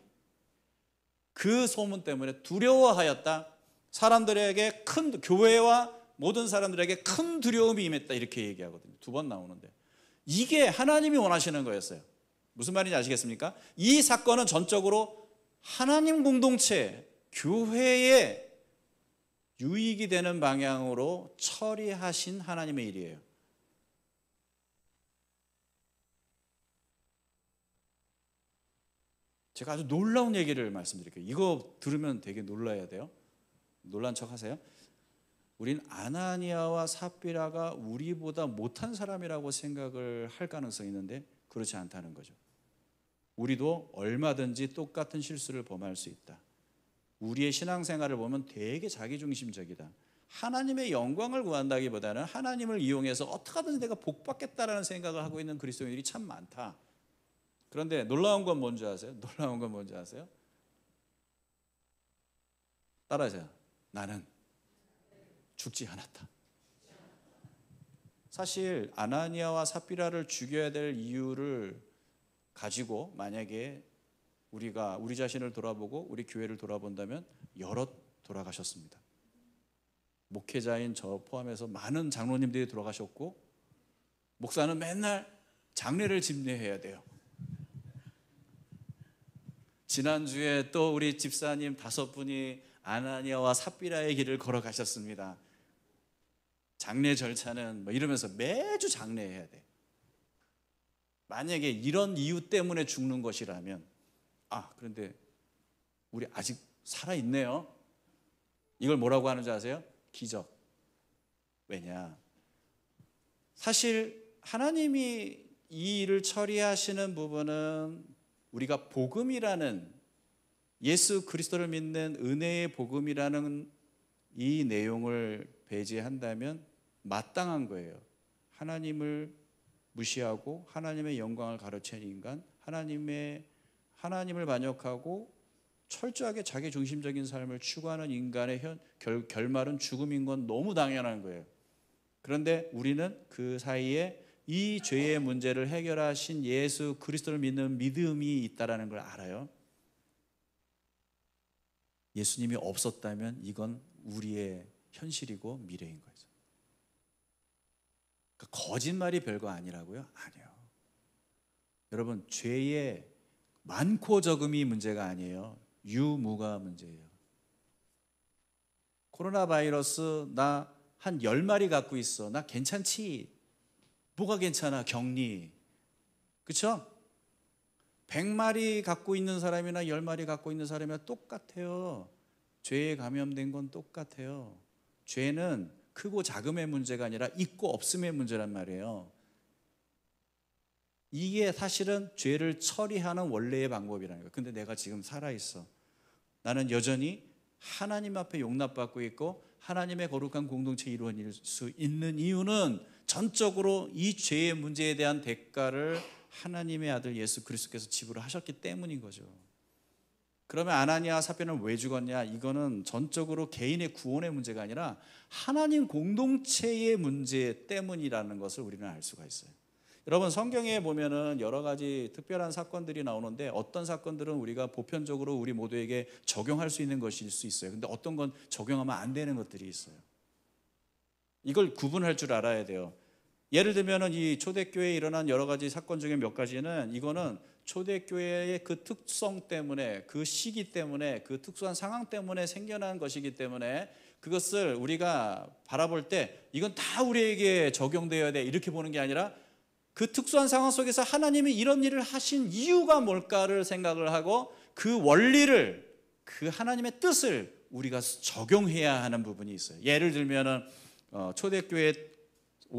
그 소문 때문에 두려워하였다. 사람들에게 교회와 모든 사람들에게 큰 두려움이 임했다, 이렇게 얘기하거든요. 두 번 나오는데 이게 하나님이 원하시는 거였어요. 무슨 말인지 아시겠습니까? 이 사건은 전적으로 하나님 공동체, 교회에 유익이 되는 방향으로 처리하신 하나님의 일이에요. 제가 아주 놀라운 얘기를 말씀드릴게요. 이거 들으면 되게 놀라야 돼요. 놀란 척 하세요. 우린 아나니아와 삽비라가 우리보다 못한 사람이라고 생각을 할 가능성이 있는데 그렇지 않다는 거죠. 우리도 얼마든지 똑같은 실수를 범할 수 있다. 우리의 신앙생활을 보면 되게 자기중심적이다. 하나님의 영광을 구한다기보다는 하나님을 이용해서 어떻게 하든지 내가 복받겠다라는 생각을 하고 있는 그리스도인들이 참 많다. 그런데 놀라운 건 뭔지 아세요? 놀라운 건 뭔지 아세요? 따라하세요. 나는 죽지 않았다. 사실 아나니아와 삽비라를 죽여야 될 이유를 가지고 만약에 우리가 우리 자신을 돌아보고 우리 교회를 돌아본다면 여럿 돌아가셨습니다. 목회자인 저 포함해서 많은 장로님들이 돌아가셨고, 목사는 맨날 장례를 집례해야 돼요. 지난주에 또 우리 집사님 5분이 아나니아와 삽비라의 길을 걸어가셨습니다. 장례 절차는 뭐 이러면서 매주 장례해야 돼. 만약에 이런 이유 때문에 죽는 것이라면, 그런데 우리 아직 살아있네요. 이걸 뭐라고 하는지 아세요? 기적. 왜냐? 사실 하나님이 이 일을 처리하시는 부분은 우리가 복음이라는, 예수 그리스도를 믿는 은혜의 복음이라는 이 내용을 배제한다면 마땅한 거예요. 하나님을 무시하고 하나님의 영광을 가로챈 인간, 하나님을 반역하고 철저하게 자기 중심적인 삶을 추구하는 인간의 결말은 죽음인 건 너무 당연한 거예요. 그런데 우리는 그 사이에 이 죄의 문제를 해결하신 예수 그리스도를 믿는 믿음이 있다는 걸 알아요. 예수님이 없었다면 이건 우리의 현실이고 미래인 거죠. 그러니까 거짓말이 별거 아니라고요? 아니요. 여러분, 죄의 많고 적음이 문제가 아니에요. 유무가 문제예요. 코로나 바이러스 나 한 10마리 갖고 있어. 나 괜찮지? 뭐가 괜찮아? 격리. 그렇죠? 100마리 갖고 있는 사람이나 10마리 갖고 있는 사람이나 똑같아요. 죄에 감염된 건 똑같아요. 죄는 크고 작음의 문제가 아니라 있고 없음의 문제란 말이에요. 이게 사실은 죄를 처리하는 원래의 방법이라는 거예요. 근데 내가 지금 살아있어. 나는 여전히 하나님 앞에 용납받고 있고 하나님의 거룩한 공동체의 일원일 수 있는 이유는 전적으로 이 죄의 문제에 대한 대가를 하나님의 아들 예수 그리스도께서 지불을 하셨기 때문인 거죠. 그러면 아나니아와 삽비라는 왜 죽었냐? 이거는 전적으로 개인의 구원의 문제가 아니라 하나님 공동체의 문제 때문이라는 것을 우리는 알 수가 있어요. 여러분, 성경에 보면은 여러 가지 특별한 사건들이 나오는데 어떤 사건들은 우리가 보편적으로 우리 모두에게 적용할 수 있는 것일 수 있어요. 근데 어떤 건 적용하면 안 되는 것들이 있어요. 이걸 구분할 줄 알아야 돼요. 예를 들면은 이 초대교회에 일어난 여러 가지 사건 중에 몇 가지는, 이거는 초대교회의 그 특성 때문에, 그 시기 때문에, 그 특수한 상황 때문에 생겨난 것이기 때문에 그것을 우리가 바라볼 때 이건 다 우리에게 적용되어야 돼, 이렇게 보는 게 아니라 그 특수한 상황 속에서 하나님이 이런 일을 하신 이유가 뭘까를 생각을 하고 그 원리를, 그 하나님의 뜻을 우리가 적용해야 하는 부분이 있어요. 예를 들면은 초대교회에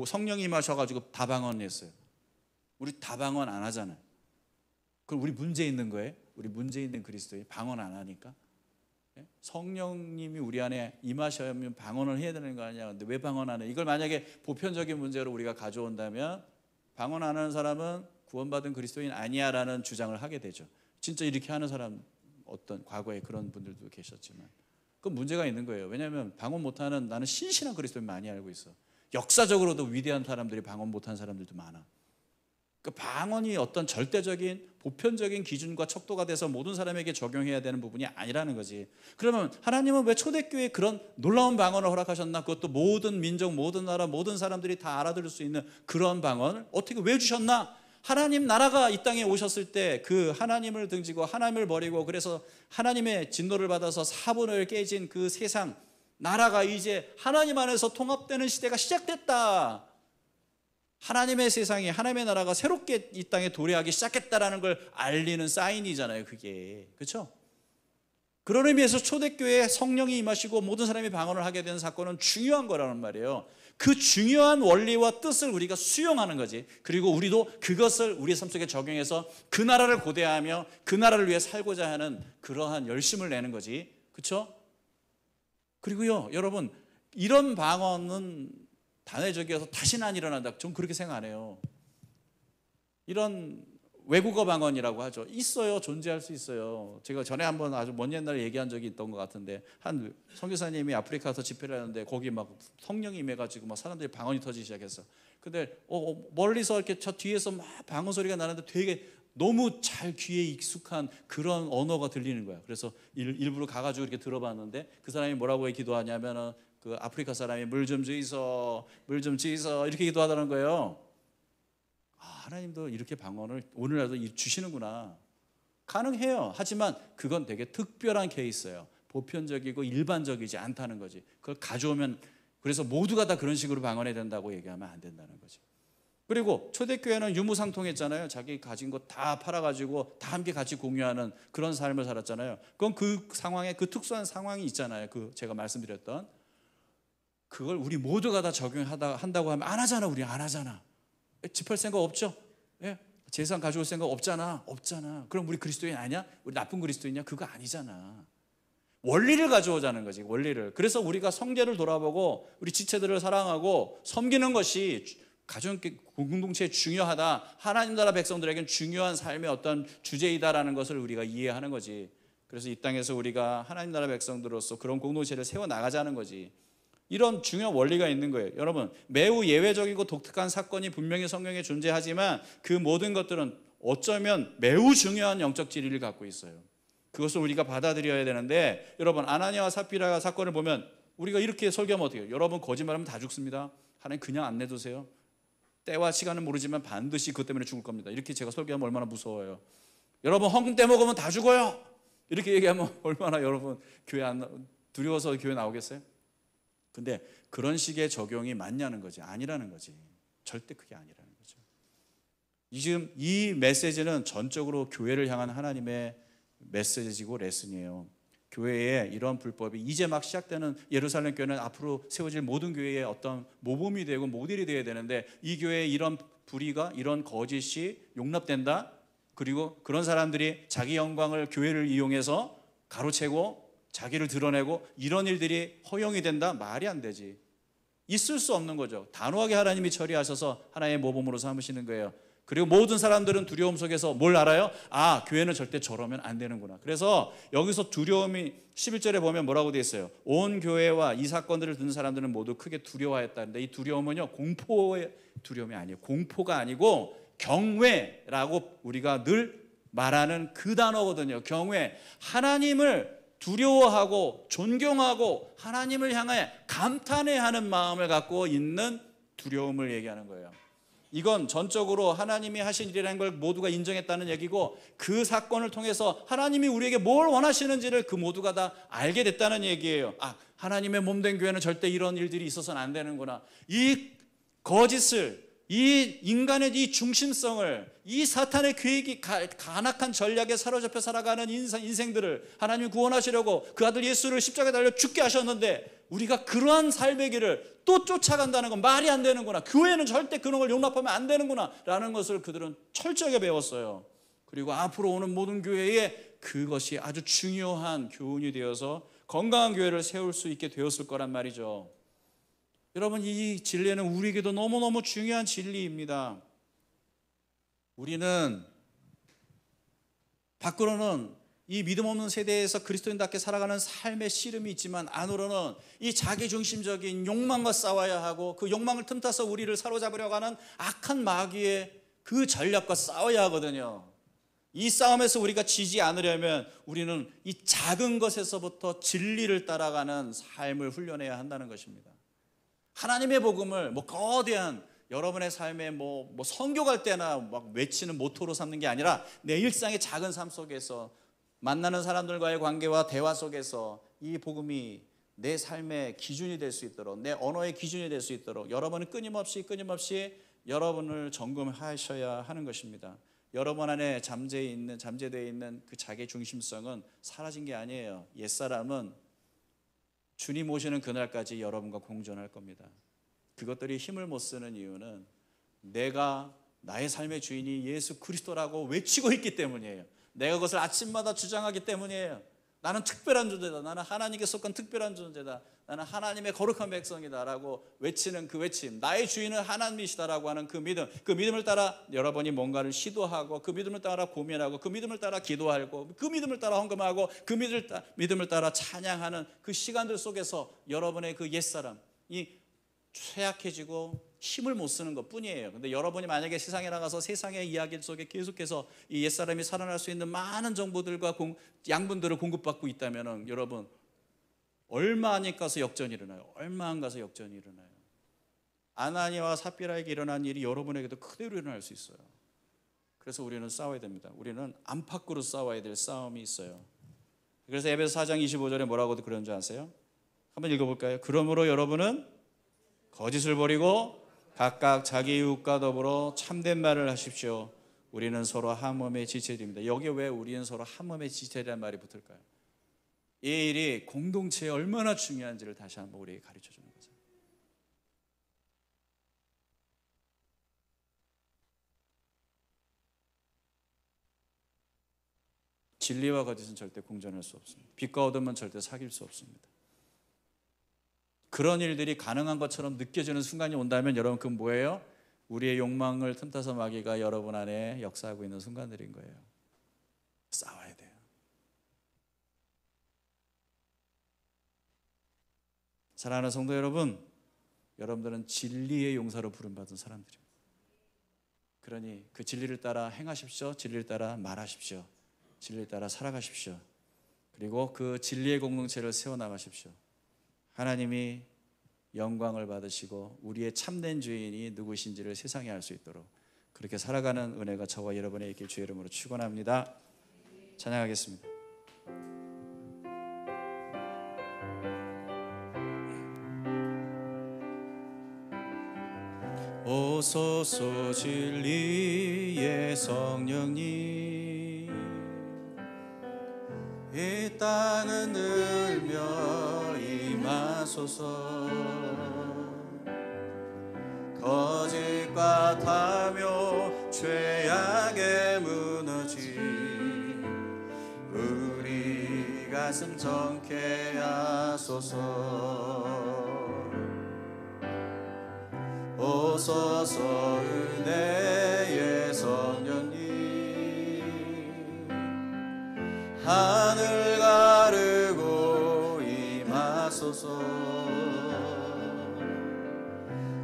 성령이 임하셔가지고 다방언 했어요. 우리 다방언 안 하잖아요. 그럼 우리 문제 있는 거예요? 우리 문제 있는 그리스도인 방언 안 하니까? 성령님이 우리 안에 임하셔면 방언을 해야 되는 거 아니야? 근데 왜 방언 안 해? 이걸 만약에 보편적인 문제로 우리가 가져온다면 방언 안 하는 사람은 구원받은 그리스도인 아니야라는 주장을 하게 되죠. 진짜 이렇게 하는 사람, 어떤 과거에 그런 분들도 계셨지만 그건 문제가 있는 거예요. 왜냐하면 방언 못하는, 나는 신실한 그리스도인 많이 알고 있어. 역사적으로도 위대한 사람들이 방언 못하는 사람들도 많아. 그러니까 방언이 어떤 절대적인 보편적인 기준과 척도가 돼서 모든 사람에게 적용해야 되는 부분이 아니라는 거지. 그러면 하나님은 왜 초대교회에 그런 놀라운 방언을 허락하셨나? 그것도 모든 민족, 모든 나라, 모든 사람들이 다 알아들을 수 있는 그런 방언을 어떻게 왜 주셨나? 하나님 나라가 이 땅에 오셨을 때 그 하나님을 등지고 하나님을 버리고, 그래서 하나님의 진노를 받아서 사본을 깨진 그 세상 나라가 이제 하나님 안에서 통합되는 시대가 시작됐다. 하나님의 세상이, 하나님의 나라가 새롭게 이 땅에 도래하기 시작했다라는 걸 알리는 사인이잖아요, 그게. 그렇죠? 그런 의미에서 초대교회에 성령이 임하시고 모든 사람이 방언을 하게 되는 사건은 중요한 거라는 말이에요. 그 중요한 원리와 뜻을 우리가 수용하는 거지. 그리고 우리도 그것을 우리의 삶 속에 적용해서 그 나라를 고대하며 그 나라를 위해 살고자 하는 그러한 열심을 내는 거지. 그렇죠? 그리고요, 여러분, 이런 방언은 단회적이어서 다시는 안 일어난다, 좀 그렇게 생각 안 해요. 이런 외국어 방언이라고 하죠. 있어요. 존재할 수 있어요. 제가 전에 한번 아주 먼 옛날에 얘기한 적이 있던 것 같은데, 한 선교사님이 아프리카에서 집회를 하는데 거기 막 성령이 임해가지고 막 사람들이 방언이 터지기 시작했어. 근데 멀리서 이렇게 저 뒤에서 막 방언 소리가 나는데 되게 너무 잘 귀에 익숙한 그런 언어가 들리는 거야. 그래서 일부러 가가지고 이렇게 들어봤는데 그 사람이 뭐라고 기도하냐면은 그 아프리카 사람이 물 좀 주이소, 물 좀 주이소 이렇게 기도하다는 거예요. 아, 하나님도 이렇게 방언을 오늘날도 주시는구나. 가능해요. 하지만 그건 되게 특별한 케이스예요. 보편적이고 일반적이지 않다는 거지. 그걸 가져오면 그래서 모두가 다 그런 식으로 방언해야 된다고 얘기하면 안 된다는 거지. 그리고 초대교회는 유무상통했잖아요. 자기 가진 거 다 팔아가지고 다 함께 같이 공유하는 그런 삶을 살았잖아요. 그건 그 상황에 그 특수한 상황이 있잖아요. 그 제가 말씀드렸던 그걸 우리 모두가 다 적용한다고 하면 안 하잖아. 우리 안 하잖아. 집할 생각 없죠? 예? 재산 가져올 생각 없잖아. 그럼 우리 그리스도인 아니야? 우리 나쁜 그리스도인이냐? 그거 아니잖아. 원리를 가져오자는 거지. 원리를. 그래서 우리가 성제를 돌아보고 우리 지체들을 사랑하고 섬기는 것이 가정 공동체에 중요하다. 하나님 나라 백성들에게는 중요한 삶의 어떤 주제이다라는 것을 우리가 이해하는 거지. 그래서 이 땅에서 우리가 하나님 나라 백성들로서 그런 공동체를 세워 나가자는 거지. 이런 중요한 원리가 있는 거예요. 여러분, 매우 예외적이고 독특한 사건이 분명히 성경에 존재하지만 그 모든 것들은 어쩌면 매우 중요한 영적 진리를 갖고 있어요. 그것을 우리가 받아들여야 되는데, 여러분, 아나니아와 삽비라 사건을 보면 우리가 이렇게 설교하면 어떻게 해요? 여러분, 거짓말하면 다 죽습니다. 하나님 그냥 안 내두세요. 때와 시간은 모르지만 반드시 그것 때문에 죽을 겁니다. 이렇게 제가 설교하면 얼마나 무서워요. 여러분, 헌금 떼먹으면 다 죽어요. 이렇게 얘기하면 얼마나 여러분 교회 두려워서 교회 나오겠어요? 근데 그런 식의 적용이 맞냐는 거지. 아니라는 거지. 절대 그게 아니라는 거죠. 지금 이 메시지는 전적으로 교회를 향한 하나님의 메시지고 레슨이에요. 교회에 이런 불법이 이제 막 시작되는 예루살렘 교회는 앞으로 세워질 모든 교회의 어떤 모범이 되고 모델이 되어야 되는데, 이 교회에 이런 불의가, 이런 거짓이 용납된다. 그리고 그런 사람들이 자기 영광을 교회를 이용해서 가로채고 자기를 드러내고 이런 일들이 허용이 된다? 말이 안 되지. 있을 수 없는 거죠. 단호하게 하나님이 처리하셔서 하나의 모범으로 삼으시는 거예요. 그리고 모든 사람들은 두려움 속에서 뭘 알아요? 아, 교회는 절대 저러면 안 되는구나. 그래서 여기서 두려움이 11절에 보면 뭐라고 되어 있어요? 온 교회와 이 사건들을 듣는 사람들은 모두 크게 두려워했다는데, 이 두려움은요, 공포의 두려움이 아니에요. 공포가 아니고 경외라고 우리가 늘 말하는 그 단어거든요. 경외. 하나님을 두려워하고 존경하고 하나님을 향해 감탄해하는 마음을 갖고 있는 두려움을 얘기하는 거예요. 이건 전적으로 하나님이 하신 일이라는 걸 모두가 인정했다는 얘기고, 그 사건을 통해서 하나님이 우리에게 뭘 원하시는지를 그 모두가 다 알게 됐다는 얘기예요. 아, 하나님의 몸된 교회는 절대 이런 일들이 있어서는 안 되는구나. 이 거짓을, 이 인간의 이 중심성을, 이 사탄의 계획이 간악한 전략에 사로잡혀 살아가는 인생들을 하나님이 구원하시려고 그 아들 예수를 십자가에 달려 죽게 하셨는데, 우리가 그러한 삶의 길을 또 쫓아간다는 건 말이 안 되는구나. 교회는 절대 그런 걸 용납하면 안 되는구나 라는 것을 그들은 철저하게 배웠어요. 그리고 앞으로 오는 모든 교회에 그것이 아주 중요한 교훈이 되어서 건강한 교회를 세울 수 있게 되었을 거란 말이죠. 여러분, 이 진리는 우리에게도 너무너무 중요한 진리입니다. 우리는 밖으로는 이 믿음 없는 세대에서 그리스도인답게 살아가는 삶의 씨름이 있지만, 안으로는 이 자기중심적인 욕망과 싸워야 하고, 그 욕망을 틈타서 우리를 사로잡으려고 하는 악한 마귀의 그 전략과 싸워야 하거든요. 이 싸움에서 우리가 지지 않으려면 우리는 이 작은 것에서부터 진리를 따라가는 삶을 훈련해야 한다는 것입니다. 하나님의 복음을 거대한 여러분의 삶에 선교 갈 때나 막 외치는 모토로 삼는 게 아니라, 내 일상의 작은 삶 속에서 만나는 사람들과의 관계와 대화 속에서 이 복음이 내 삶의 기준이 될 수 있도록, 내 언어의 기준이 될 수 있도록 여러분은 끊임없이 여러분을 점검하셔야 하는 것입니다. 여러분 안에 잠재되어 있는 그 자기 중심성은 사라진 게 아니에요. 옛사람은 주님 오시는 그날까지 여러분과 공존할 겁니다. 그것들이 힘을 못 쓰는 이유는 내가 나의 삶의 주인이 예수 그리스도라고 외치고 있기 때문이에요. 내가 그것을 아침마다 주장하기 때문이에요. 나는 특별한 존재다. 나는 하나님께 속한 특별한 존재다. 나는 하나님의 거룩한 백성이다 라고 외치는 그 외침, 나의 주인은 하나님이시다라고 하는 그 믿음, 그 믿음을 따라 여러분이 뭔가를 시도하고, 그 믿음을 따라 고민하고, 그 믿음을 따라 기도하고, 그 믿음을 따라 헌금하고, 그 믿음을 따라 찬양하는 그 시간들 속에서 여러분의 그 옛사람, 이 쇠약해지고 힘을 못 쓰는 것 뿐이에요. 근데 여러분이 만약에 세상에 나가서 세상의 이야기 속에 계속해서 이 옛사람이 살아날 수 있는 많은 정보들과 양분들을 공급받고 있다면 여러분 얼마 안 가서 역전이 일어나요. 얼마 안 가서 역전이 일어나요. 아나니아와 삽비라에게 일어난 일이 여러분에게도 그대로 일어날 수 있어요. 그래서 우리는 싸워야 됩니다. 우리는 안팎으로 싸워야 될 싸움이 있어요. 그래서 에베소 4장 25절에 뭐라고 그런 줄 아세요? 한번 읽어볼까요? 그러므로 여러분은 거짓을 버리고 각각 자기 이웃과 더불어 참된 말을 하십시오. 우리는 서로 한 몸의 지체입니다. 여기에 왜 우리는 서로 한 몸의 지체라는 말이 붙을까요? 이 일이 공동체에 얼마나 중요한지를 다시 한번 우리에게 가르쳐 주는 거죠. 진리와 거짓은 절대 공존할 수 없습니다. 빛과 어둠은 절대 사귈 수 없습니다. 그런 일들이 가능한 것처럼 느껴지는 순간이 온다면 여러분 그건 뭐예요? 우리의 욕망을 틈타서 마귀가 여러분 안에 역사하고 있는 순간들인 거예요. 싸워야 돼요. 사랑하는 성도 여러분, 여러분들은 진리의 용사로 부름받은 사람들입니다. 그러니 그 진리를 따라 행하십시오. 진리를 따라 말하십시오. 진리를 따라 살아가십시오. 그리고 그 진리의 공동체를 세워나가십시오. 하나님이 영광을 받으시고 우리의 참된 주인이 누구신지를 세상에 알 수 있도록 그렇게 살아가는 은혜가 저와 여러분의 있길 주의 이름으로 축원합니다. 찬양하겠습니다. 오소서 진리의 성령님 이 땅은 늘며 임하소서 거짓과 탐욕 죄악에 무너진 우리 가슴 정케 하소서 오소서 은혜의 성령님 하늘 가르고 임하소서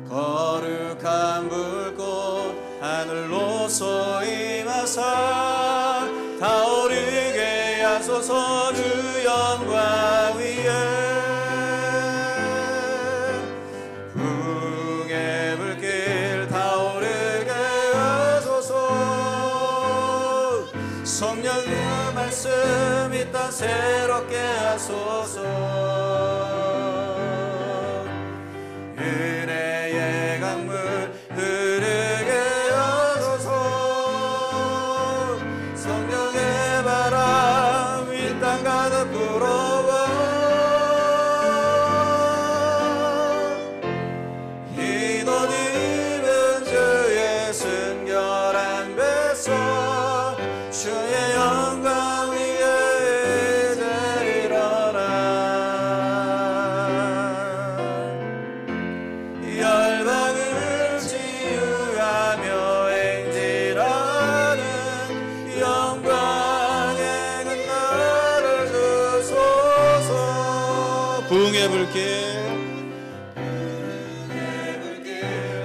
거룩한 불꽃 하늘로서 임하사 타오르게 하소서 주 영광 위에 풍의 불길 타오르게 하소서 성령의 말씀 이 땅 새롭게 하소서 은혜의 강물 흐르게 하소서 성령의 바람 이 땅 가득 불어와 이도 입은 주의 순결한 뱃속 주의 영광 위에 이제 일어나 열방을 치유하며 행진하는 영광의 나를 주소서 붕의 불길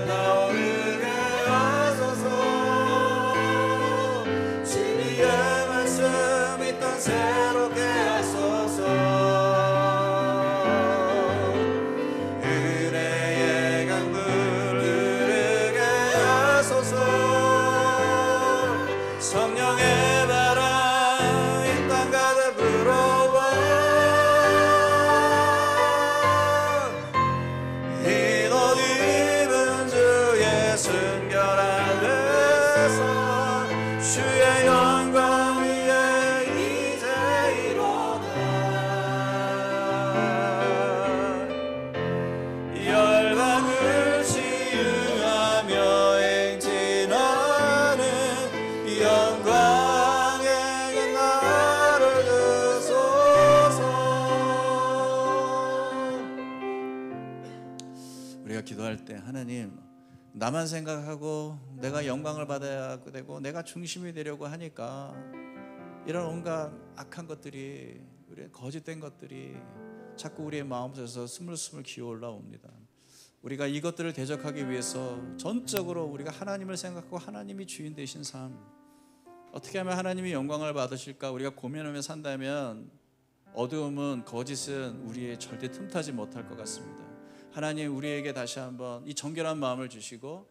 타오르게 하소서 진리의 말씀 이 땅 새롭게 하소서 은혜의 강물 흐르게 하소서 성령의 바람 이 땅 가득 불어와 이옷 입은 주의 순결한 데서 주의 영광 위에 이제 일어나 열방을 치유하며 행진하는 영광의 나를 주소서 우리가 기도할 때 하나님 나만 생각하고 내가 영광을 받아야 되고 내가 중심이 되려고 하니까 이런 온갖 악한 것들이 우리의 거짓된 것들이 자꾸 우리의 마음속에서 스물스물 기어 올라옵니다. 우리가 이것들을 대적하기 위해서 전적으로 우리가 하나님을 생각하고 하나님이 주인 되신 삶, 어떻게 하면 하나님이 영광을 받으실까 우리가 고민하며 산다면 어두움은, 거짓은 우리의 절대 틈타지 못할 것 같습니다. 하나님, 우리에게 다시 한번 이 정결한 마음을 주시고,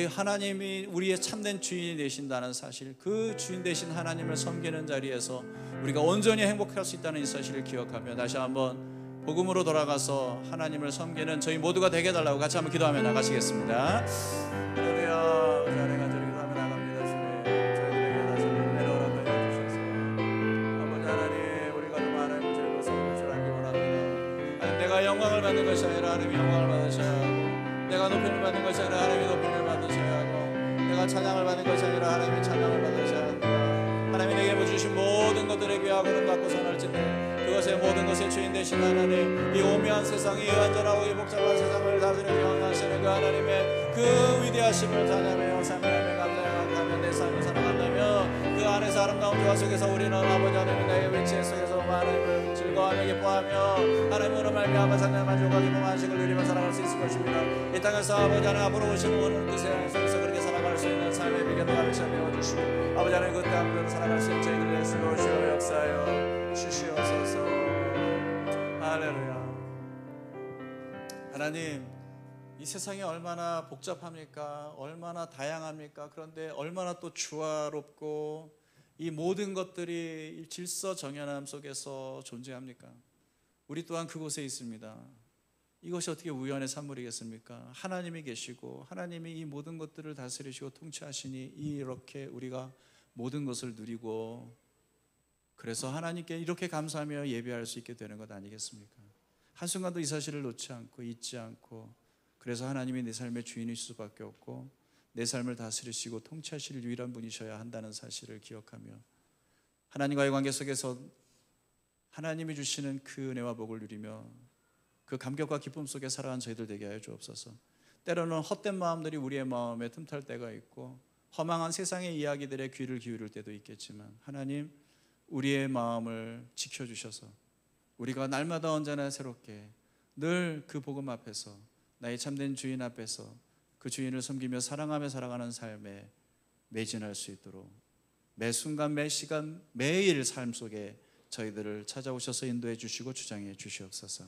하나님이 우리의 참된 주인이 되신다는 사실, 그 주인 되신 하나님을 섬기는 자리에서 우리가 온전히 행복할 수 있다는 이 사실을 기억하며 다시 한번 복음으로 돌아가서 하나님을 섬기는 저희 모두가 되게 해달라고 같이 한번 기도하며 나가시겠습니다. 할렐루야. 자네가 저리 기도하며 나갑니다. 주님, 저희들에게 다시 은혜를 허락하여 주셔서 아버지 하나님, 우리가 좀 하나님을 즐거워 섬길 줄 알기 원합니다. 하나님, 내가 영광을 받는 것이 아니라 하나님이 영광을 받으셔야 하고, 내가 높임을 받는 것이 아니라 하나님이 높임을 받으셔야 하고, 내가 찬양을 받는 것이 아니라 하나님이 찬양을 받으셔야 합니다. 하나님이 내게 주신 모든 것들에 귀하고 아름답고 선할진대 그것의 모든 것의 주인 되신 하나님, 이 오묘한 세상이 완전하고 이 복잡한 세상을 다스리며 경영하시는 그 하나님의 그 위대하심을 찬양하며 삶을 감사하며 내 삶을 살아간다며 그 안에서 아름다운 조화 속에서 우리는 아버지 하나님 나의 위치 속에서 하나님을 즐거워하며 기뻐하며 하나님으로 말미암아 삶의 만족과 기쁨 안식을 누리며 살아갈 수 있을 것입니다. 이 땅에서 아버지 하나님 앞으로 오시는 그 세상 속에서 그렇게 살아갈 수 있는 삶의 비결을 가르쳐 배워주시고, 아버지 하나님 그 땅으로 살아갈 수 있는 저희들 예수 오시오 역사하여 주시옵소서. 할렐루야. 하나님, 이 세상이 얼마나 복잡합니까? 얼마나 다양합니까? 그런데 얼마나 또 주화롭고 이 모든 것들이 질서 정연함 속에서 존재합니까? 우리 또한 그곳에 있습니다. 이것이 어떻게 우연의 산물이겠습니까? 하나님이 계시고 하나님이 이 모든 것들을 다스리시고 통치하시니 이렇게 우리가 모든 것을 누리고, 그래서 하나님께 이렇게 감사하며 예배할 수 있게 되는 것 아니겠습니까? 한순간도 이 사실을 놓지 않고 잊지 않고, 그래서 하나님이 내 삶의 주인일 수밖에 없고 내 삶을 다스리시고 통치하실 유일한 분이셔야 한다는 사실을 기억하며, 하나님과의 관계 속에서 하나님이 주시는 그 은혜와 복을 누리며 그 감격과 기쁨 속에 살아가는 저희들 되게 하여 주옵소서. 때로는 헛된 마음들이 우리의 마음에 틈탈 때가 있고 허망한 세상의 이야기들에 귀를 기울일 때도 있겠지만, 하나님, 우리의 마음을 지켜주셔서 우리가 날마다 언제나 새롭게 늘 그 복음 앞에서 나의 참된 주인 앞에서 그 주인을 섬기며 사랑하며 살아가는 삶에 매진할 수 있도록 매 순간 매 시간 매일 삶 속에 저희들을 찾아오셔서 인도해 주시고 주장해 주시옵소서.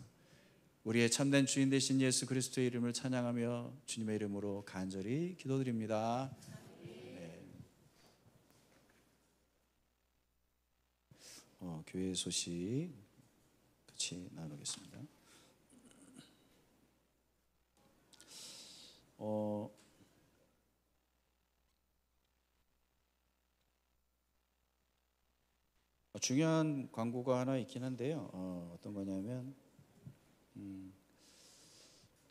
우리의 참된 주인 되신 예수 그리스도의 이름을 찬양하며 주님의 이름으로 간절히 기도드립니다. 네. 교회 소식 같이 나누겠습니다. 중요한 광고가 하나 있긴 한데요. 어떤 거냐면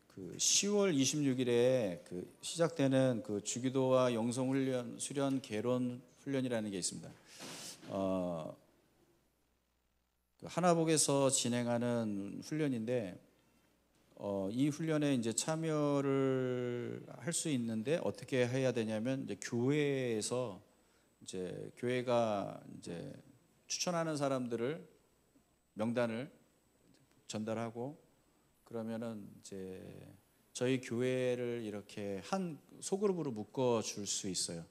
그 10월 26일에 그 시작되는 그 주기도와 영성 훈련, 수련, 개론 훈련이라는 게 있습니다. 그 하나복에서 진행하는 훈련인데, 이 훈련에 이제 참여를 할 수 있는데 어떻게 해야 되냐면, 이제 교회에서 이제 교회가 이제 추천하는 사람들을 명단을 전달하고, 그러면은 이제 저희 교회를 이렇게 한 소그룹으로 묶어 줄 수 있어요.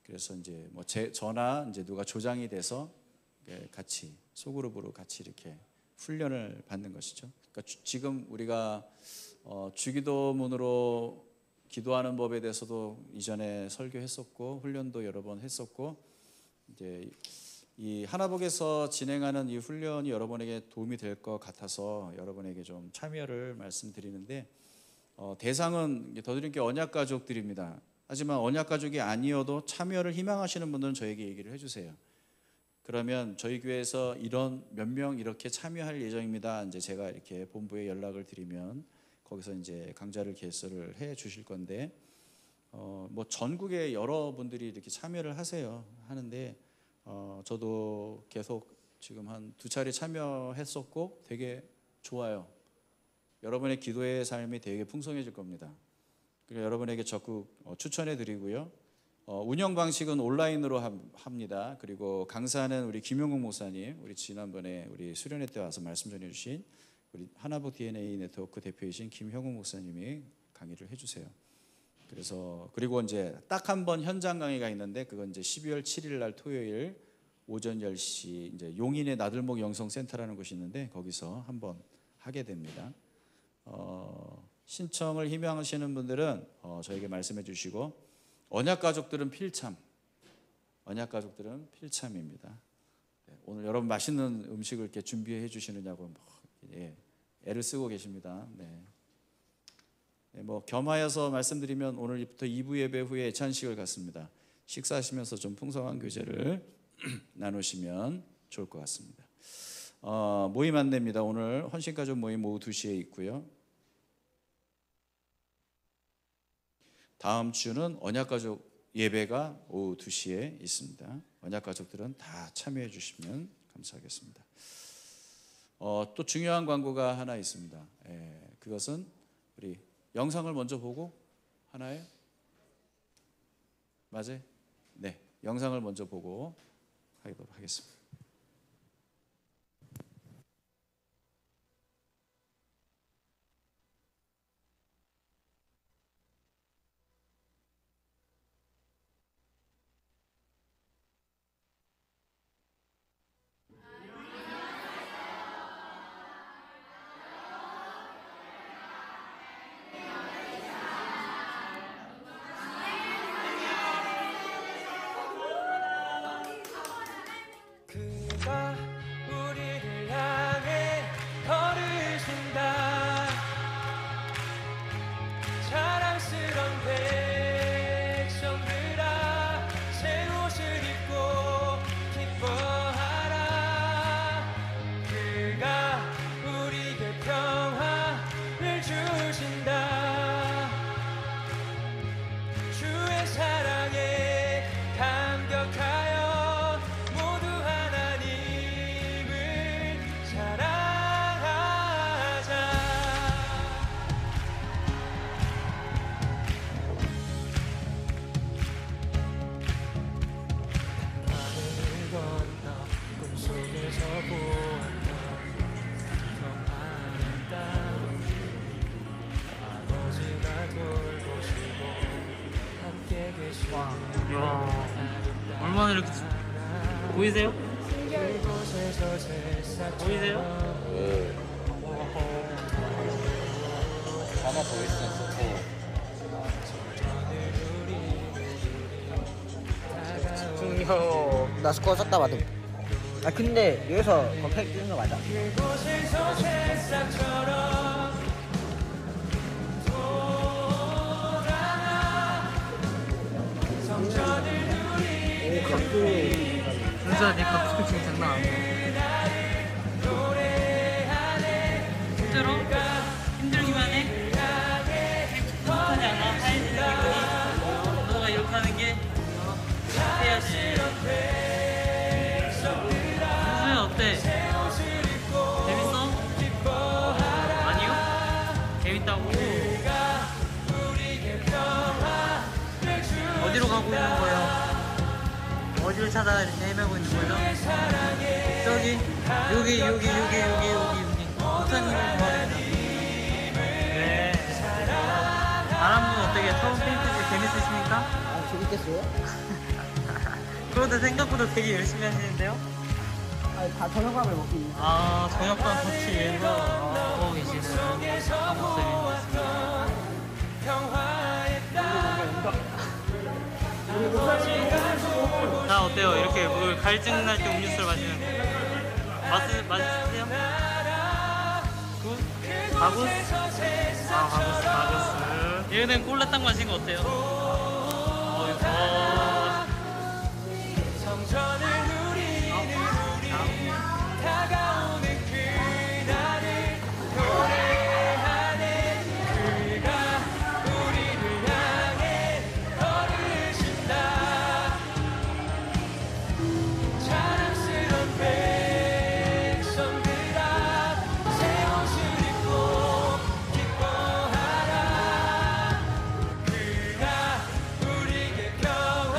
그래서 이제 뭐 저나 이제 누가 조장이 돼서 같이 소그룹으로 같이 이렇게 훈련을 받는 것이죠. 그러니까 지금 우리가 주기도문으로 기도하는 법에 대해서도 이전에 설교했었고 훈련도 여러 번 했었고, 이제 이 하나복에서 진행하는 이 훈련이 여러분에게 도움이 될 것 같아서 여러분에게 좀 참여를 말씀드리는데, 대상은 더드림교회 언약가족들입니다. 하지만 언약가족이 아니어도 참여를 희망하시는 분들은 저에게 얘기를 해주세요. 그러면 저희 교회에서 이런 몇 명 이렇게 참여할 예정입니다. 이제 제가 이렇게 본부에 연락을 드리면 거기서 이제 강좌를 개설을 해 주실 건데, 뭐 전국에 여러분들이 이렇게 참여를 하는데, 저도 계속 지금 한 2차례 참여했었고 되게 좋아요. 여러분의 기도의 삶이 되게 풍성해질 겁니다. 그래서 여러분에게 적극 추천해 드리고요. 운영 방식은 온라인으로 합니다. 그리고 강사는 우리 김용국 목사님, 우리 지난번에 우리 수련회 때 와서 말씀 전해 주신 우리 하나복 DNA 네트워크 대표이신 김형우 목사님이 강의를 해주세요. 그래서 그리고 이제 딱 한 번 현장 강의가 있는데 그건 이제 12월 7일 날 토요일 오전 10시 이제 용인의 나들목 영성센터라는 곳이 있는데 거기서 한번 하게 됩니다. 신청을 희망하시는 분들은 저에게 말씀해 주시고 언약 가족들은 필참입니다. 오늘 여러분 맛있는 음식을 이렇게 준비해 주시느냐고 애를 쓰고 계십니다. 뭐 겸하여서 말씀드리면 오늘부터 2부 예배 후에 찬식을 갖습니다. 식사하시면서 좀 풍성한 교제를 나누시면 좋을 것 같습니다. 모임 안내입니다. 오늘 헌신가족 모임 오후 2시에 있고요. 다음 주는 언약가족 예배가 오후 2시에 있습니다. 언약가족들은 다 참여해 주시면 감사하겠습니다. 또 중요한 광고가 하나 있습니다. 그것은 우리 영상을 먼저 보고 하나요? 맞아요? 네, 영상을 먼저 보고 하도록 하겠습니다. 우리를 향해 걸으신다. 자랑스런 백성들아 새 옷을 입고 기뻐하라. 그가 우리에게 평화를 주신다. 주의 사랑에 감격하여 얼마나 이렇게 보이세요? 보이세요? 하나 더 있으면 좋고. 중요 나 스코어 썼다 받음. 아 근데 여기서 검색 뜨는 거 맞아? 그곳에서 새싹처럼 돌아가 성전을 누리는 진짜 내 각도 지금 장난 아니야. 실제로 힘들기만 해. 행복하지 않아? 하이드는 기분이 너가 이렇게 하는 게 해야지. 윤수야 어때? 재밌어? 아니요? 재밌다고? 어디로 가고 있는 거예요? 어디를 찾아 이렇게 헤매고 있는 거죠? 저기 여기 목사님을 구하겠다. 네. 바람분 어떻게 처음 페인트지 재밌으십니까? 아 재밌겠어요? 그런데 생각보다 되게 열심히 하시는데요? 아니 다 저녁밥을 먹기 위해. 아 저녁밥 먹기 위해서 하고 계시는 한목쌤입니다. 자 어때요? 이렇게 물 갈증 날 때 음료수를 마시는 거 맛있으세요? 굿? 바구스? 아 바구스 얘는 콜라 딱 마신 거 어때요? 성전을 누리는 우리 다가오는 그날을 노래하네. 그가 우리를 향해 걸으신다. 자랑스런 백성들아 새 옷을 입고 기뻐하라. 그가 우리에게 평화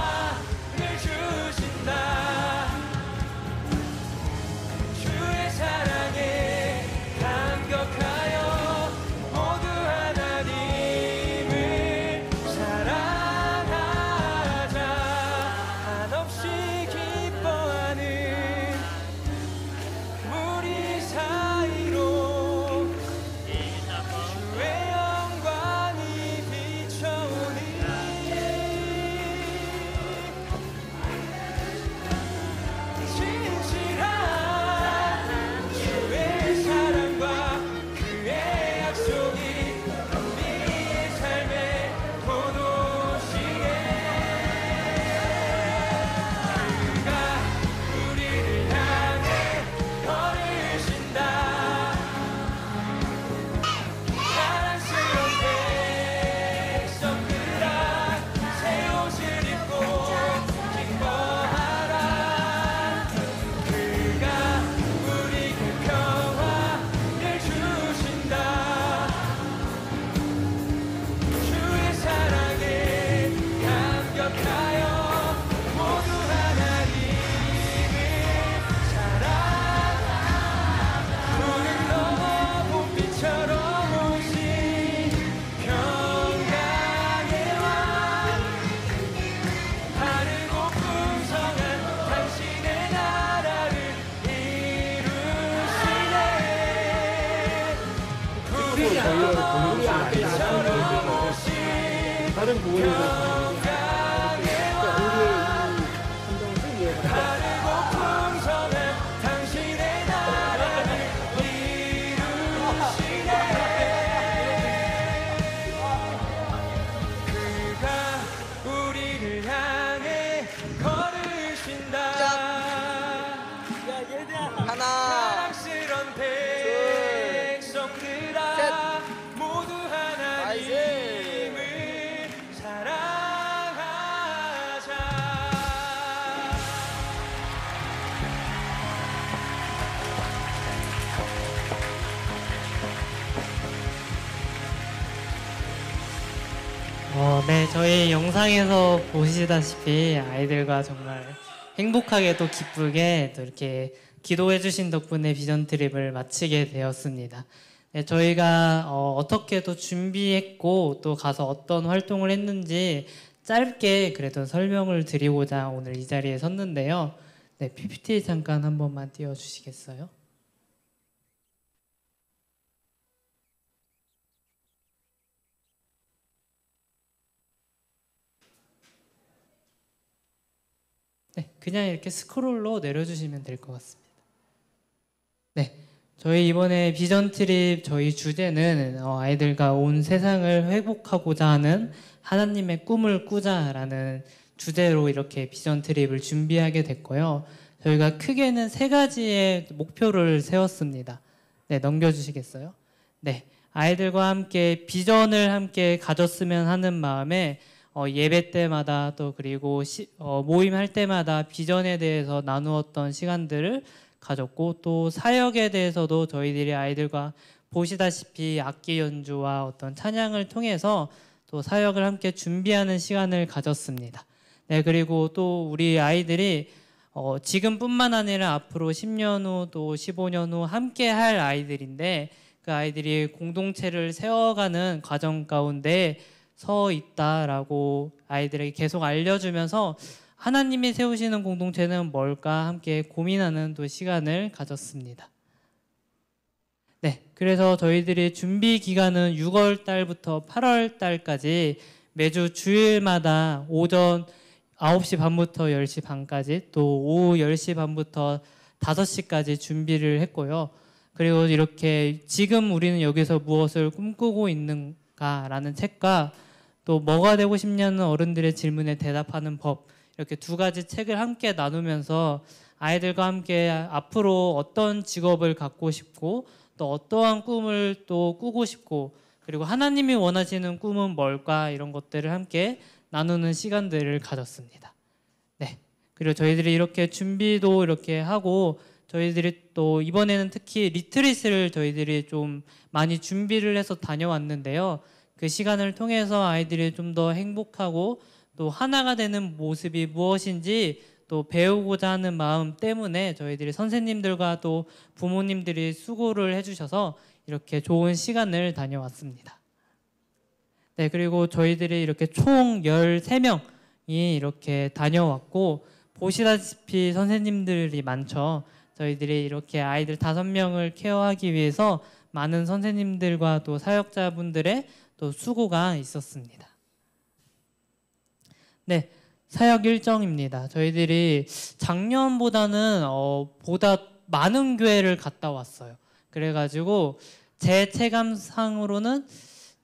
저희를 보내주신 아이들의 다른 부모님들 풍성한 당신의 나라를 이루시네. 그가 우리를 향해 걸으신다. 하나, 사랑스런 백성들아 모두 하나님을 사랑하자. 네, 저희 영상에서 보시다시피 아이들과 정말 행복하게 또 기쁘게 또 이렇게 기도해 주신 덕분에 비전 트립을 마치게 되었습니다. 네, 저희가 어떻게 또 준비했고 또 가서 어떤 활동을 했는지 짧게 그래도 설명을 드리고자 오늘 이 자리에 섰는데요. 네, PPT 잠깐 한 번만 띄워주시겠어요? 네, 그냥 이렇게 스크롤로 내려주시면 될 것 같습니다. 네, 저희 이번에 비전 트립 저희 주제는 아이들과 온 세상을 회복하고자 하는 하나님의 꿈을 꾸자라는 주제로 이렇게 비전 트립을 준비하게 됐고요. 저희가 크게는 3가지의 목표를 세웠습니다. 네, 넘겨주시겠어요? 네, 아이들과 함께 비전을 함께 가졌으면 하는 마음에 예배 때마다 또 그리고 모임할 때마다 비전에 대해서 나누었던 시간들을 가졌고, 또 사역에 대해서도 저희들이 아이들과 보시다시피 악기 연주와 어떤 찬양을 통해서 또 사역을 함께 준비하는 시간을 가졌습니다. 네, 그리고 또 우리 아이들이 지금뿐만 아니라 앞으로 10년 후 또 15년 후 함께 할 아이들인데, 그 아이들이 공동체를 세워가는 과정 가운데 서 있다라고 아이들에게 계속 알려주면서 하나님이 세우시는 공동체는 뭘까 함께 고민하는 또 시간을 가졌습니다. 네, 그래서 저희들이 준비 기간은 6월 달부터 8월 달까지 매주 주일마다 오전 9시 반부터 10시 반까지 또 오후 10시 반부터 5시까지 준비를 했고요. 그리고 이렇게 지금 우리는 여기서 무엇을 꿈꾸고 있는가라는 책과 또 뭐가 되고 싶냐는 어른들의 질문에 대답하는 법, 이렇게 2가지 책을 함께 나누면서 아이들과 함께 앞으로 어떤 직업을 갖고 싶고 또 어떠한 꿈을 또 꾸고 싶고 그리고 하나님이 원하시는 꿈은 뭘까, 이런 것들을 함께 나누는 시간들을 가졌습니다. 네, 그리고 저희들이 이렇게 준비도 이렇게 하고 저희들이 또 이번에는 특히 리트릿을 저희들이 좀 많이 준비를 해서 다녀왔는데요. 그 시간을 통해서 아이들이 좀 더 행복하고 또 하나가 되는 모습이 무엇인지 또 배우고자 하는 마음 때문에 저희들이 선생님들과 또 부모님들이 수고를 해주셔서 이렇게 좋은 시간을 다녀왔습니다. 네, 그리고 저희들이 이렇게 총 13명이 이렇게 다녀왔고, 보시다시피 선생님들이 많죠. 저희들이 이렇게 아이들 5명을 케어하기 위해서 많은 선생님들과 또 사역자분들의 또 수고가 있었습니다. 네, 사역 일정입니다. 저희들이 작년보다는 보다 많은 교회를 갔다 왔어요. 그래가지고 제 체감상으로는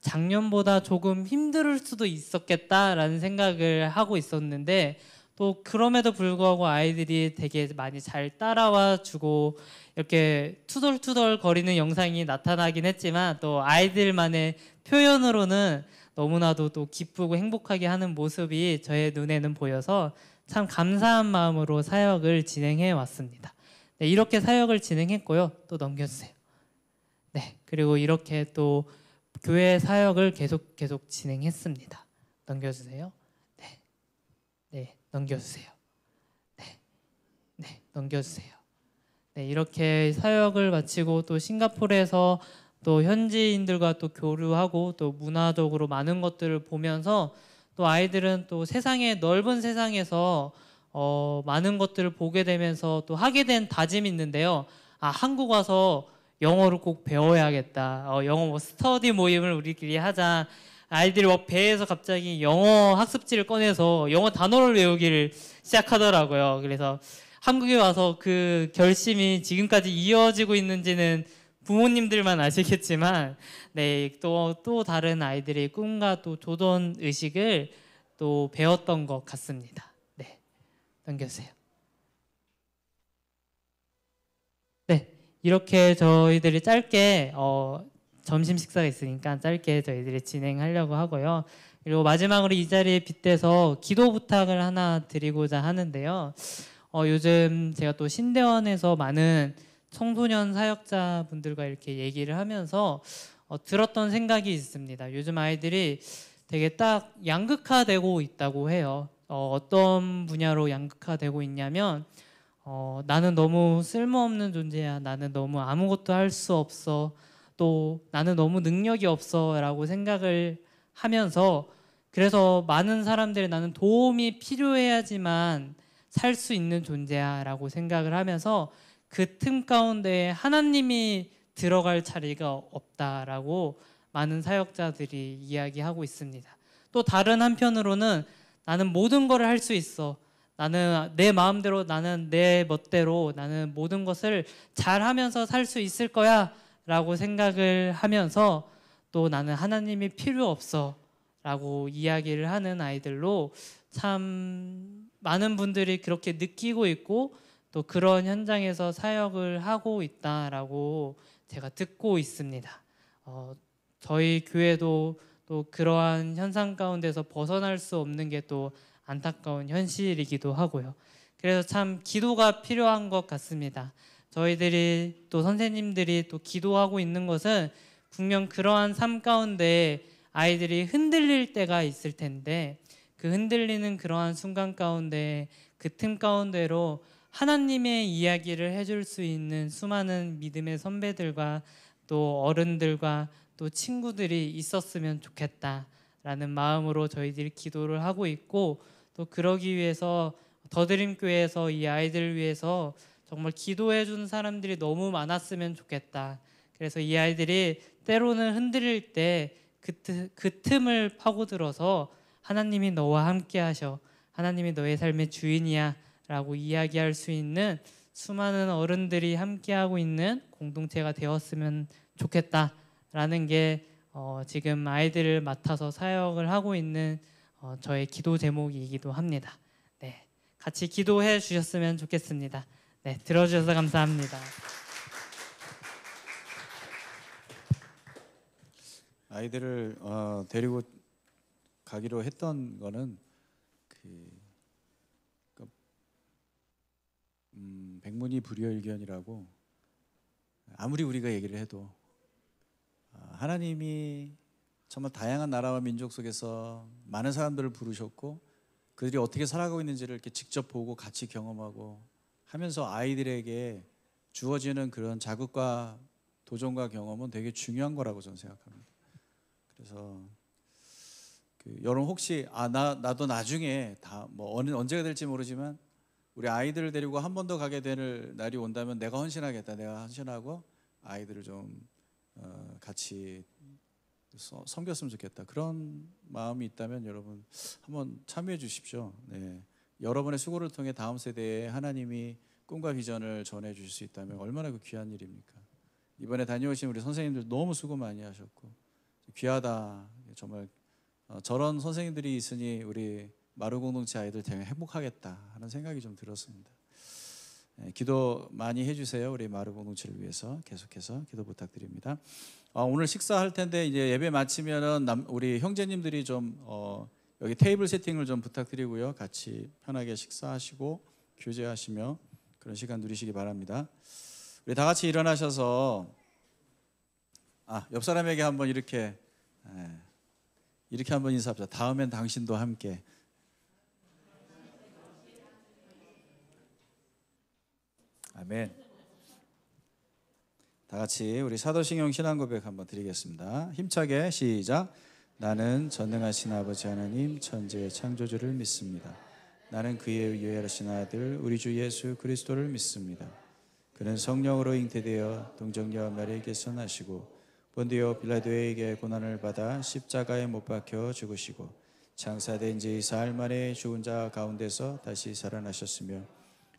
작년보다 조금 힘들 수도 있었겠다라는 생각을 하고 있었는데, 또 그럼에도 불구하고 아이들이 되게 많이 잘 따라와 주고 이렇게 투덜투덜 거리는 영상이 나타나긴 했지만, 또 아이들만의 표현으로는 너무나도 또 기쁘고 행복하게 하는 모습이 저의 눈에는 보여서 참 감사한 마음으로 사역을 진행해 왔습니다. 네, 이렇게 사역을 진행했고요. 또 넘겨주세요. 네, 그리고 이렇게 또 교회 사역을 계속 진행했습니다. 넘겨주세요. 네, 네, 넘겨주세요. 네, 네, 넘겨주세요. 네, 이렇게 사역을 마치고 또 싱가포르에서 또 현지인들과 또 교류하고 또 문화적으로 많은 것들을 보면서 또 아이들은 또 세상의 넓은 세상에서 많은 것들을 보게 되면서 또 하게 된 다짐이 있는데요. 한국 와서 영어를 꼭 배워야겠다. 영어 뭐 스터디 모임을 우리끼리 하자. 아이들이 뭐 배에서 갑자기 영어 학습지를 꺼내서 영어 단어를 외우기를 시작하더라고요. 그래서 한국에 와서 그 결심이 지금까지 이어지고 있는지는 부모님들만 아시겠지만, 네, 또 다른 아이들의 꿈과 또 도전 의식을 또 배웠던 것 같습니다. 네, 넘겨주세요. 네, 이렇게 저희들이 짧게 점심 식사가 있으니까 짧게 저희들이 진행하려고 하고요. 그리고 마지막으로 이 자리에 빗대서 기도 부탁을 하나 드리고자 하는데요. 요즘 제가 또 신대원에서 많은 청소년 사역자분들과 이렇게 얘기를 하면서 들었던 생각이 있습니다. 요즘 아이들이 되게 딱 양극화되고 있다고 해요. 어떤 분야로 양극화되고 있냐면 나는 너무 쓸모없는 존재야. 나는 너무 아무것도 할 수 없어. 또 나는 너무 능력이 없어 라고 생각을 하면서, 그래서 많은 사람들이 나는 도움이 필요해야지만 살 수 있는 존재야 라고 생각을 하면서 그 틈 가운데 하나님이 들어갈 자리가 없다라고 많은 사역자들이 이야기하고 있습니다. 또 다른 한편으로는 나는 모든 걸 할 수 있어. 나는 내 마음대로, 나는 내 멋대로, 나는 모든 것을 잘하면서 살 수 있을 거야 라고 생각을 하면서 또 나는 하나님이 필요 없어 라고 이야기를 하는 아이들로 참 많은 분들이 그렇게 느끼고 있고 또 그런 현장에서 사역을 하고 있다라고 제가 듣고 있습니다. 저희 교회도 또 그러한 현상 가운데서 벗어날 수 없는 게 또 안타까운 현실이기도 하고요. 그래서 참 기도가 필요한 것 같습니다. 저희들이 또 선생님들이 또 기도하고 있는 것은 분명 그러한 삶 가운데 아이들이 흔들릴 때가 있을 텐데, 그 흔들리는 그러한 순간 가운데 그 틈 가운데로 하나님의 이야기를 해줄 수 있는 수많은 믿음의 선배들과 또 어른들과 또 친구들이 있었으면 좋겠다라는 마음으로 저희들이 기도를 하고 있고, 또 그러기 위해서 더드림교회에서 이 아이들을 위해서 정말 기도해 준 사람들이 너무 많았으면 좋겠다. 그래서 이 아이들이 때로는 흔들릴 때 그 틈을 파고들어서 하나님이 너와 함께 하셔, 하나님이 너의 삶의 주인이야 라고 이야기할 수 있는 수많은 어른들이 함께하고 있는 공동체가 되었으면 좋겠다라는 게 지금 아이들을 맡아서 사역을 하고 있는 저의 기도 제목이기도 합니다. 네, 같이 기도해 주셨으면 좋겠습니다. 네, 들어주셔서 감사합니다. 아이들을 데리고 가기로 했던 거는 백문이 불여일견이라고, 아무리 우리가 얘기를 해도 하나님이 정말 다양한 나라와 민족 속에서 많은 사람들을 부르셨고 그들이 어떻게 살아가고 있는지를 이렇게 직접 보고 같이 경험하고 하면서 아이들에게 주어지는 그런 자극과 도전과 경험은 되게 중요한 거라고 저는 생각합니다. 그래서 여러분 혹시 나도 나중에 다 뭐 언제가 될지 모르지만 우리 아이들을 데리고 한 번 더 가게 될 날이 온다면 내가 헌신하겠다. 내가 헌신하고 아이들을 좀 같이 섬겼으면 좋겠다. 그런 마음이 있다면 여러분 한번 참여해 주십시오. 네. 여러분의 수고를 통해 다음 세대에 하나님이 꿈과 비전을 전해 주실 수 있다면 얼마나 그 귀한 일입니까? 이번에 다녀오신 우리 선생님들 너무 수고 많이 하셨고 귀하다. 정말 저런 선생님들이 있으니 우리 마루 공동체 아이들 되게 행복하겠다 하는 생각이 좀 들었습니다. 기도 많이 해주세요. 우리 마루 공동체를 위해서 계속해서 기도 부탁드립니다. 오늘 식사할 텐데 이제 예배 마치면은 우리 형제님들이 좀 여기 테이블 세팅을 좀 부탁드리고요. 같이 편하게 식사하시고 교제하시며 그런 시간 누리시기 바랍니다. 우리 다 같이 일어나셔서 옆 사람에게 한번 이렇게 한번 인사합시다. 다음엔 당신도 함께. 아멘. 다 같이 우리 사도신경 신앙고백 한번 드리겠습니다. 힘차게 시작. 나는 전능하신 아버지 하나님 천지의 창조주를 믿습니다. 나는 그의 유일하신 아들 우리 주 예수 그리스도를 믿습니다. 그는 성령으로 잉태되어 동정녀 마리아에게서 나시고 본디오 빌라도에게 고난을 받아 십자가에 못 박혀 죽으시고 장사된 지 사흘 만에 죽은 자 가운데서 다시 살아나셨으며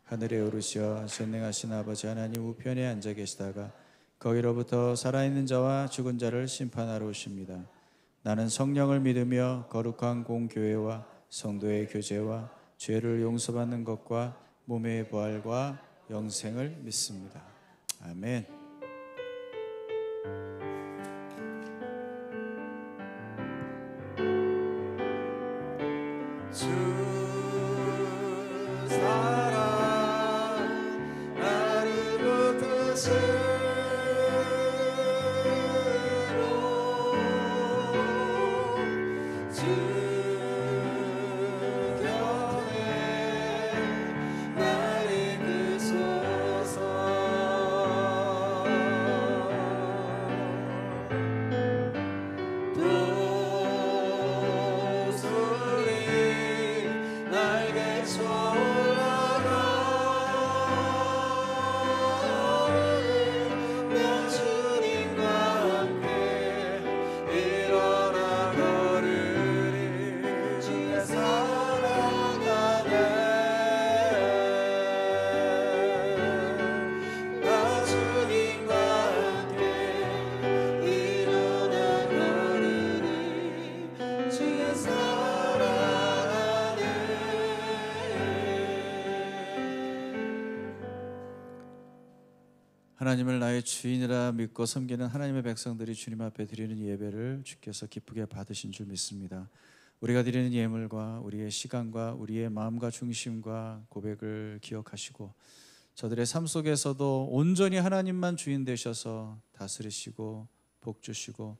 하늘에 오르시어 전능하신 아버지 하나님 우편에 앉아 계시다가 거기로부터 살아있는 자와 죽은 자를 심판하러 오십니다. 나는 성령을 믿으며 거룩한 공교회와 성도의 교제와 죄를 용서받는 것과 몸의 부활과 영생을 믿습니다. 아멘. 주 사랑 나를 붙드시고 주 곁에 날 이끄소서. 도술이 날개쳐 올라가 나 주님과 함께 일어나 걸으리. 주의 사랑 안에 나 주님과 함께 일어나 걸으리. 주의 사랑 안에. 하나님을 나의 주인이라 믿고 섬기는 하나님의 백성들이 주님 앞에 드리는 예배를 주께서 기쁘게 받으신 줄 믿습니다. 우리가 드리는 예물과 우리의 시간과 우리의 마음과 중심과 고백을 기억하시고 저들의 삶 속에서도 온전히 하나님만 주인 되셔서 다스리시고 복 주시고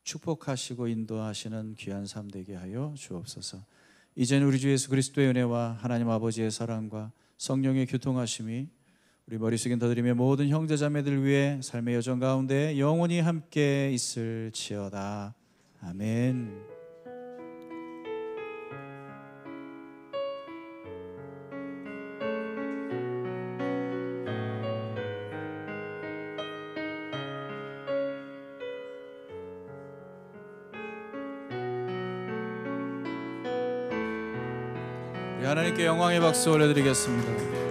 축복하시고 인도하시는 귀한 삶 되게 하여 주옵소서. 이제는 우리 주 예수 그리스도의 은혜와 하나님 아버지의 사랑과 성령의 교통하심이 우리 머리 숙인 더드림의 모든 형제 자매들 위해 삶의 여정 가운데 영원히 함께 있을지어다. 아멘. 우리 하나님께 영광의 박수 올려드리겠습니다.